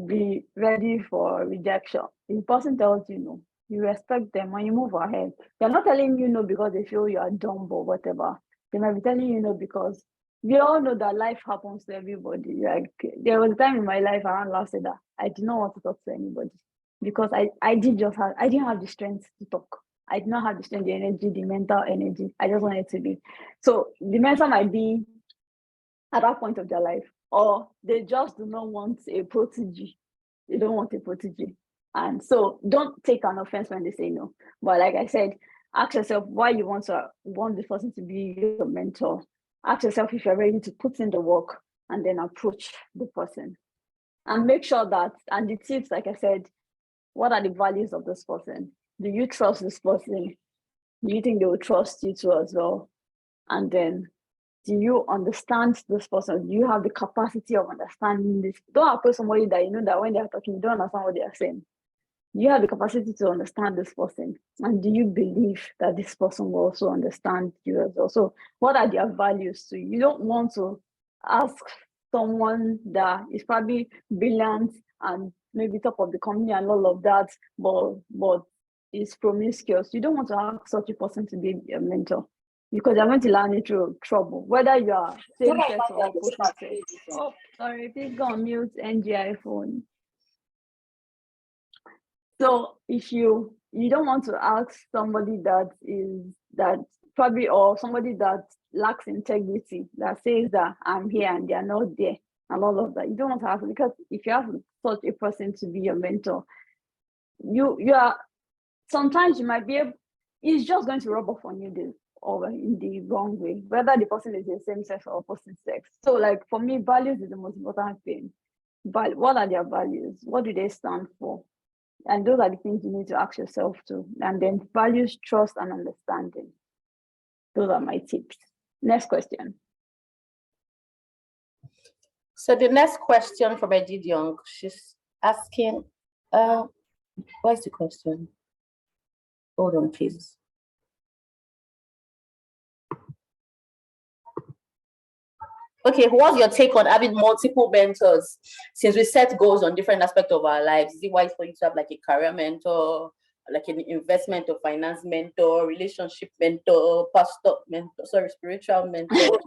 be ready for rejection. If the person tells you no, you respect them and you move ahead. They're not telling you no because they feel you are dumb or whatever. They might be telling you no because we all know that life happens to everybody. Like there was a time in my life around last year that I did not want to talk to anybody because I didn't have the strength to talk. I did not have the strength, the energy, the mental energy. I just wanted to be. So the mentor might be at that point of their life, or they just do not want a protege. They don't want a protege. And so don't take an offense when they say no. But like I said, ask yourself why you want this person to be your mentor. Ask yourself if you're ready to put in the work and then approach the person. And make sure that, and the tips, like I said, what are the values of this person? Do you trust this person? Do you think they will trust you too as well? And then do you understand this person? Do you have the capacity of understanding this? Don't approach somebody that you know that when they're talking, you don't understand what they are saying. You have the capacity to understand this person. And do you believe that this person will also understand you as well? So what are their values to you? You don't want to ask someone that is probably brilliant and maybe top of the company and all of that, but is promiscuous. You don't want to ask such a person to be a mentor because they're going to land into trouble, whether you are same sex or opposite sex. Oh, sorry, please go on mute NGI phone. So if you don't want to ask somebody that probably, or somebody that lacks integrity, that says that I'm here and they're not there, and all of that. You don't want to have, because if you have such a person to be your mentor, you are, sometimes you might be able, it's just going to rub off on you or in the wrong way, whether the person is the same sex or opposite sex. So like for me, values is the most important thing. But what are their values? What do they stand for? And those are the things you need to ask yourself too. And then values, trust, and understanding. Those are my tips. Next question.
So the next question from Edith Young, she's asking, what's the question? Hold on, please. Okay, what's your take on having multiple mentors? Since we set goals on different aspects of our lives, is it wise for you to have like a career mentor, like an investment or finance mentor, relationship mentor, spiritual mentor?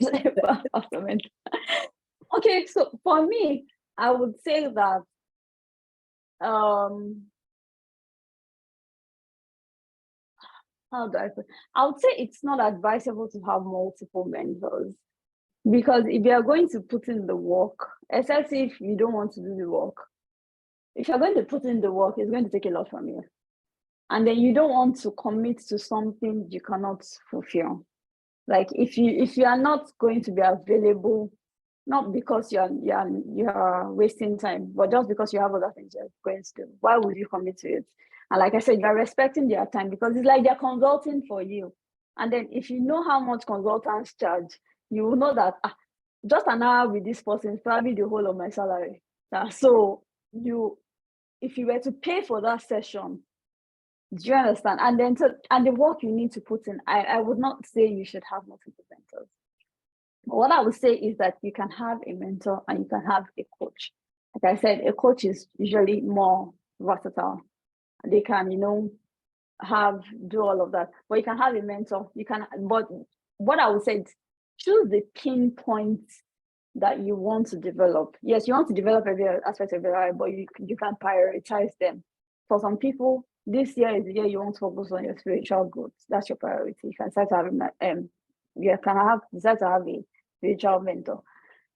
Okay, so for me, I would say that how do I put? I would say it's not advisable to have multiple mentors, because if you are going to put in the work, except if you don't want to do the work, if you're going to put in the work, it's going to take a lot from you, and then you don't want to commit to something you cannot fulfill. Like if you are not going to be available, not because you are wasting time, but just because you have other things you're going to do, why would you commit to it? And like I said, you're respecting their time, because it's like they're consulting for you. And then if you know how much consultants charge, you will know that just an hour with this person is probably the whole of my salary. So if you were to pay for that session, do you understand? And then and the work you need to put in, I would not say you should have multiple mentors. What I would say is that you can have a mentor and you can have a coach. Like I said, a coach is usually more versatile. They can, do all of that. But you can have a mentor. But what I would say is choose the pinpoints that you want to develop. Yes, you want to develop every aspect of your life, but you can prioritize them. For some people, this year is the year you want to focus on your spiritual growth. That's your priority. You can decide to have a spiritual mentor.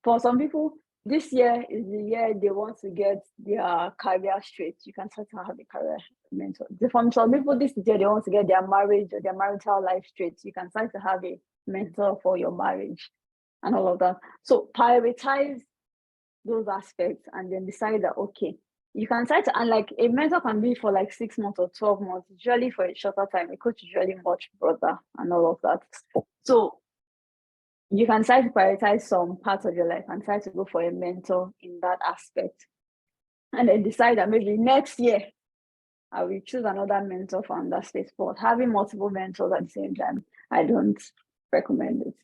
For some people, this year is the year they want to get their career straight. You can start to have a career mentor. For some people, this is the year they want to get their marriage or their marital life straight. You can start to have a mentor for your marriage and all of that. So prioritize those aspects and then decide that, okay, you can start to, and like a mentor can be for like 6 months or 12 months, usually for a shorter time. A coach is usually much broader and all of that. So you can try to prioritize some parts of your life and try to go for a mentor in that aspect. And then decide that maybe next year I will choose another mentor from that space. But having multiple mentors at the same time, I don't recommend it.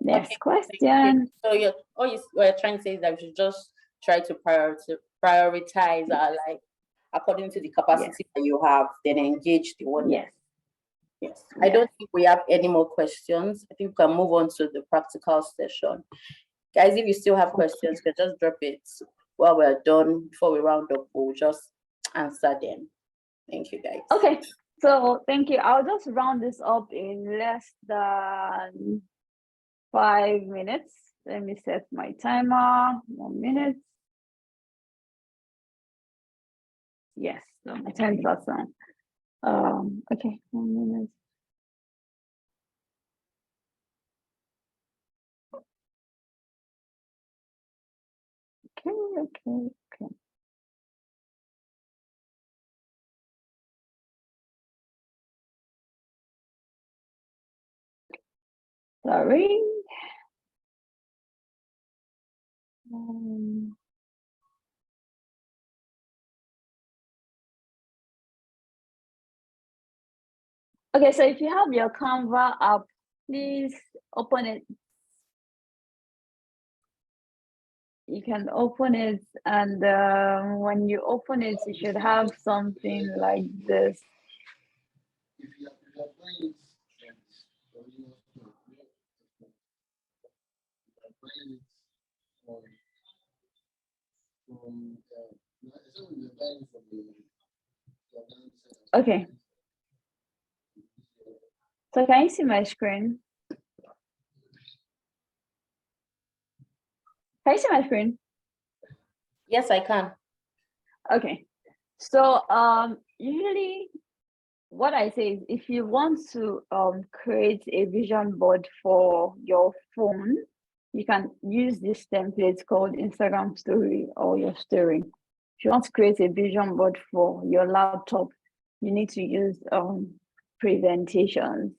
Next question.
So what you're trying to say is that we should just try to prioritize our life according to the capacity that you have, then engage the one.
Yes.
I don't think we have any more questions. I think we can move on to the practical session. Guys, if you still have questions, you can just drop it while we're done. Before we round up, we'll just answer them. Thank you, guys.
Okay, so thank you. I'll just round this up in less than 5 minutes. Let me set my timer. 1 minute. Yes, so my time is on. Okay, 1 minute. Okay. Sorry. Okay, so if you have your Canva app, please open it. You can open it, and when you open it, you should have something like this. Okay. So can you see my screen? Can you see my screen?
Yes, I can.
Okay. So usually what I say is if you want to create a vision board for your phone, you can use this template called Instagram story or your story. If you want to create a vision board for your laptop, you need to use presentations.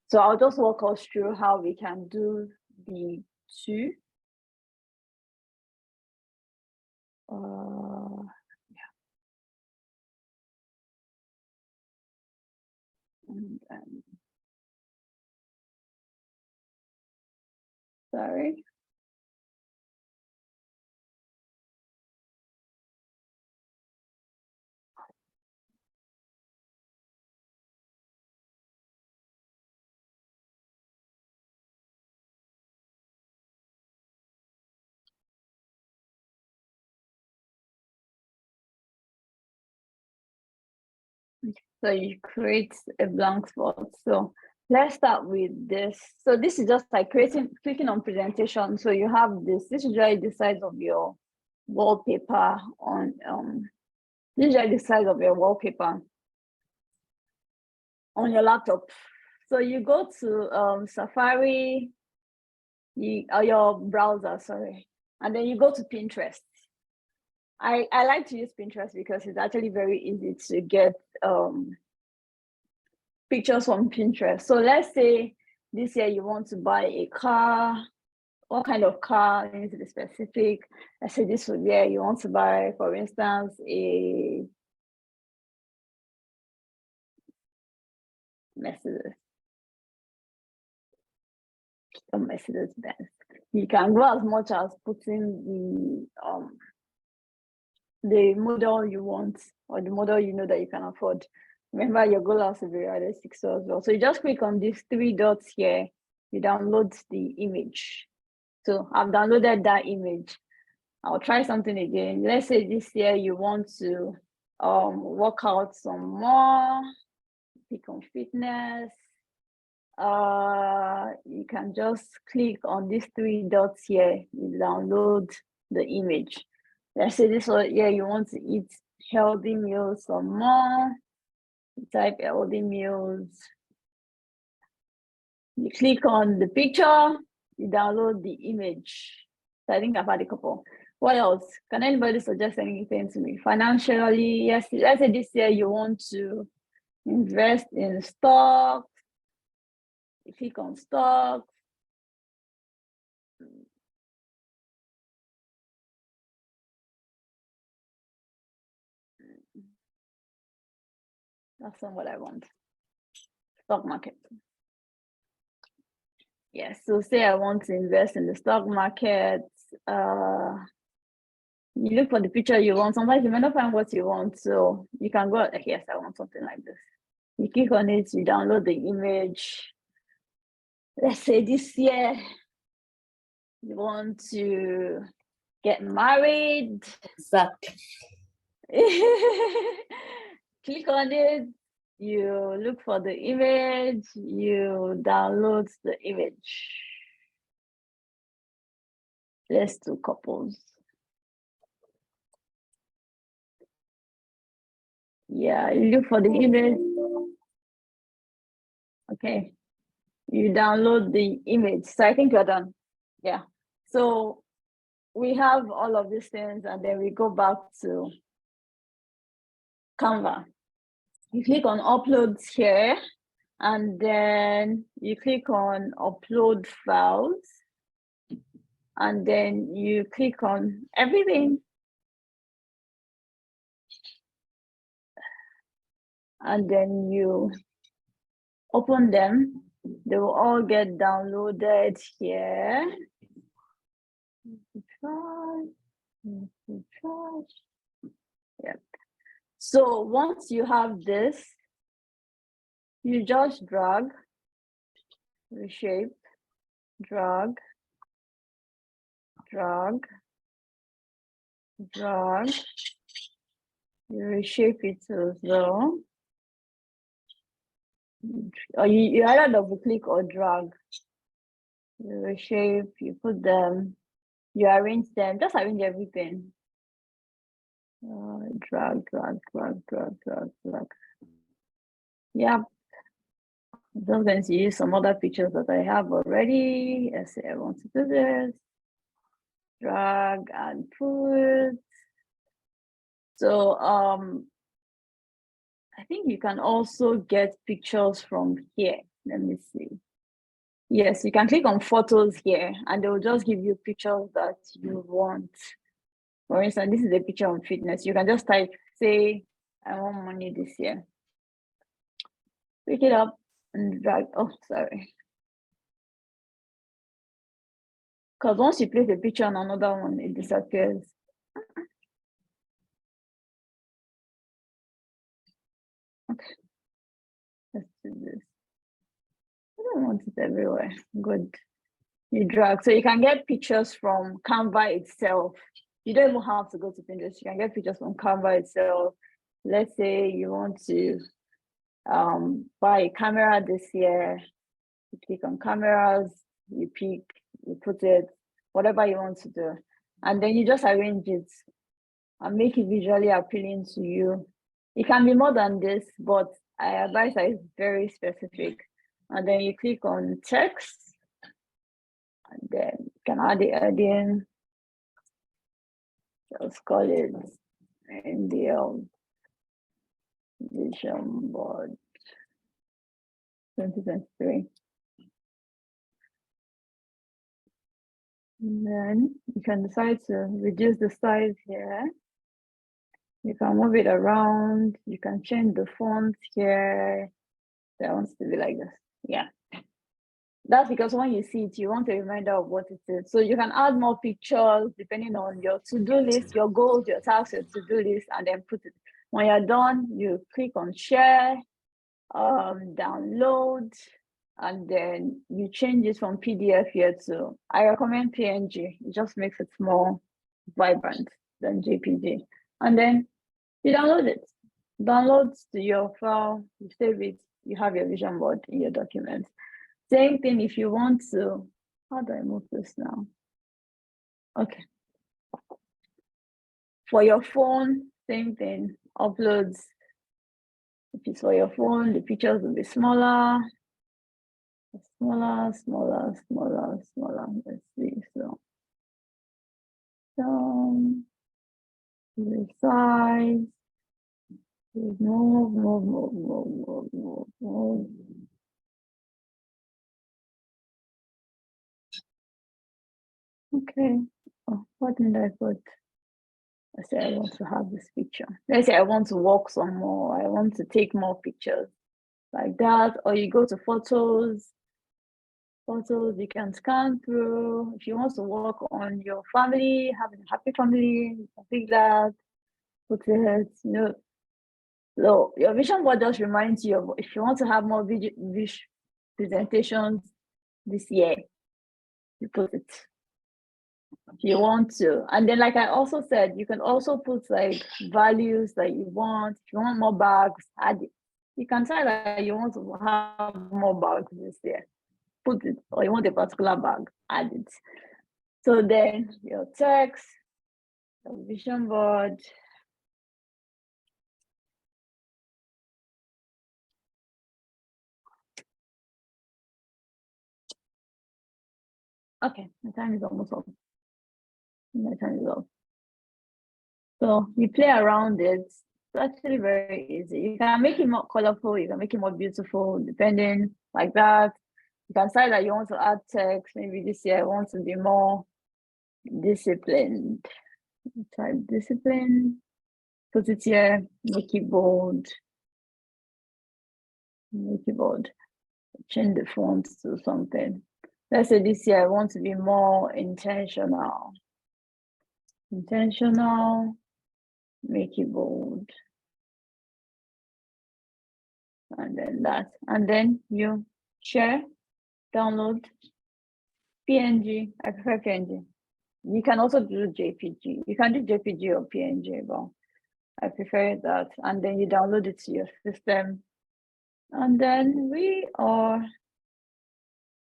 So I'll just walk us through how we can do the two. And, sorry. So you create a blank spot. So let's start with this. So this is just like clicking on presentation. So you have this. This is usually the size of your wallpaper on this is usually the size of your wallpaper on your laptop. So you go to Safari, or your browser, sorry, and then you go to Pinterest. I like to use Pinterest because it's actually very easy to get pictures from Pinterest. So let's say this year you want to buy a car. What kind of car? You need to be specific. Let's say this year you want to buy, for instance, a Mercedes. A Mercedes Benz. You can go as much as putting the model you want or the model you know that you can afford. Remember, your goal has to be realistic so as well. So you just click on these three dots here. You download the image. So I've downloaded that image. I'll try something again. Let's say this year you want to work out some more, pick on fitness. You can just click on these three dots here. You download the image. Let's say this one, yeah, you want to eat healthy meals some more. You type healthy meals. You click on the picture, you download the image. So I think I've had a couple. What else? Can anybody suggest anything to me? Financially, yes, let's say this year you want to invest in stocks. You click on stocks. That's not what I want. Stock market. Yes, so say I want to invest in the stock market. You look for the picture you want. Sometimes you may not find what you want, so you can go, yes, I want something like this. You click on it, you download the image. Let's say this year you want to get married.
Exactly.
Click on it, you look for the image, you download the image. Let's do couples. Yeah, you look for the image. Okay, you download the image. So I think you're done. Yeah. So we have all of these things, and then we go back to Canva. You click on uploads here, and then you click on upload files, and then you click on everything. And then you open them. They will all get downloaded here. Yep. So once you have this, you just drag, reshape, drag, drag, drag. You reshape it as well. Or you either double click or drag. You reshape, you put them You arrange them, just arrange everything. Drag. Yeah, I'm just going to use some other pictures that I have already. Let's say I want to do this. Drag and put. So I think you can also get pictures from here. Let me see. Yes, you can click on photos here and they will just give you pictures that you want. For instance, this is a picture on fitness. You can just type, say, I want money this year. Pick it up and drag. Oh, sorry. Because once you place a picture on another one, it disappears. Okay. Let's do this. I don't want it everywhere. Good. You drag. So you can get pictures from Canva itself. You don't even have to go to Pinterest. You can get pictures from Canva itself. Let's say you want to buy a camera this year. You click on cameras, you pick, you put it, whatever you want to do. And then you just arrange it and make it visually appealing to you. It can be more than this, but I advise that it's very specific. And then you click on text, and then you can add it in. Just call it India Vision Board 2023. And then you can decide to reduce the size here. You can move it around. You can change the font here. That wants to be like this. Yeah. That's because when you see it, you want a reminder of what it is. So you can add more pictures depending on your to-do list, your goals, your tasks, your to-do list, and then put it. When you're done, you click on share, download, and then you change it from PDF here to, I recommend PNG. It just makes it more vibrant than JPG. And then you download it. Downloads to your file, you save it, you have your vision board in your documents. Same thing if you want to, how do I move this now? Okay. For your phone, same thing, uploads. If it's for your phone, the pictures will be smaller. Smaller. Let's see. So resize. Move. Okay. Oh, what did I put? Let's say I want to have this picture. Let's say I want to walk some more. I want to take more pictures like that. Or you go to photos. Photos you can scan through. If you want to work on your family, having a happy family, you can pick that. Put it, So your vision board just reminds you of if you want to have more video presentations this year, you put it. If you want to. And then like I also said, you can also put like values that you want. If you want more bags, add it. You can say that you want to have more bags this year. Put it, or you want a particular bag, add it. So then your text, your vision board. Okay, my time is almost up. My time is up. So you play around it. It's actually very easy. You can make it more colorful, you can make it more beautiful, depending like that. You can decide that you want to add text. Maybe this year I want to be more disciplined. Type discipline, put it here, make it bold. Change the font to something. Let's say this year I want to be more intentional. Make it bold. And then that. And then you share, download, PNG. I prefer PNG. You can also do JPG. You can do JPG or PNG, but I prefer that. And then you download it to your system. And then we are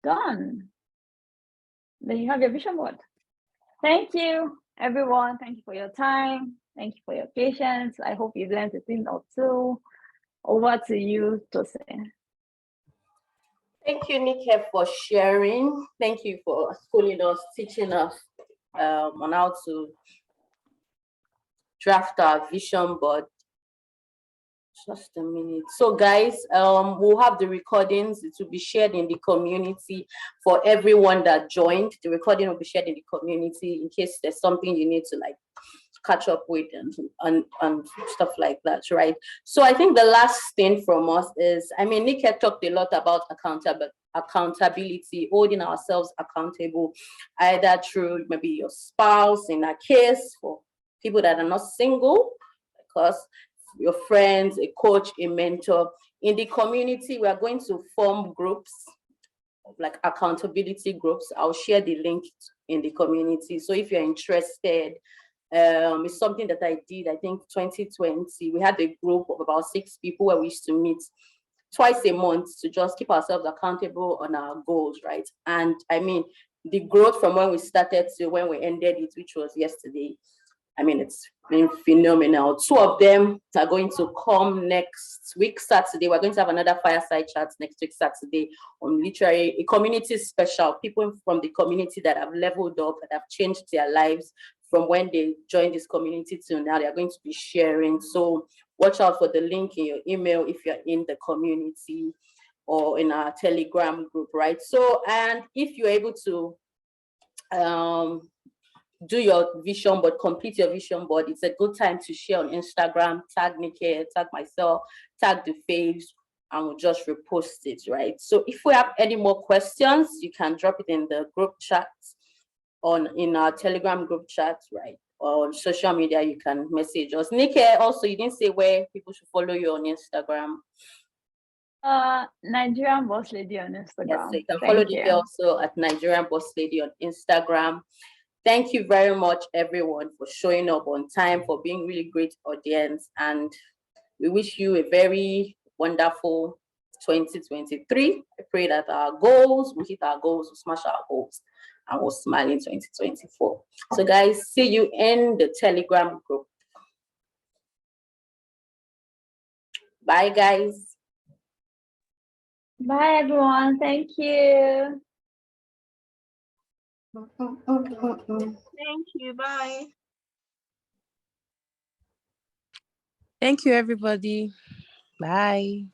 done. Then you have your vision board. Thank you, everyone. Thank you for your time. Thank you for your patience. I hope you've learned a thing or two. Over to you, Tosin.
Thank you, Nike, for sharing. Thank you for schooling us, teaching us on how to draft our vision board. Just a minute. So guys, we'll have the recordings. It will be shared in the community for everyone that joined. The recording will be shared in the community in case there's something you need to like catch up with and stuff like that, right? So I think the last thing from us is, I mean, Nick had talked a lot about accountability, holding ourselves accountable, either through maybe your spouse, in a case for people that are not single, because your friends, a coach, a mentor. In the community, we are going to form groups, like accountability groups. I'll share the link in the community. So if you're interested, it's something that I did, I think 2020. We had a group of about 6 people where we used to meet twice a month to just keep ourselves accountable on our goals, right? And I mean, the growth from when we started to when we ended it, which was yesterday, I mean, it's been phenomenal. 2 of them are going to come next week, Saturday. We're going to have another fireside chat next week, Saturday, on literally a community special. People from the community that have leveled up, that have changed their lives from when they joined this community to now. They're going to be sharing. So watch out for the link in your email if you're in the community or in our Telegram group, right? So, and if you're able to do your vision board, complete your vision board, it's a good time to share on Instagram, tag Nike, tag myself, tag the Faves, and we'll just repost it, right? So if we have any more questions, you can drop it in the group chat, in our Telegram group chat, right? Or on social media, you can message us. Nike, also, you didn't say where people should follow you on Instagram.
Nigerianbosslady on Instagram.
Yes, so you can follow Nike also at Nigerianbosslady on Instagram. Thank you very much, everyone, for showing up on time, for being really great audience. And we wish you a very wonderful 2023. I pray that our goals, we hit our goals, we smash our goals, and we'll smile in 2024. So guys, see you in the Telegram group. Bye, guys.
Bye, everyone. Thank you.
Thank you. Bye.
Thank you, everybody. Bye.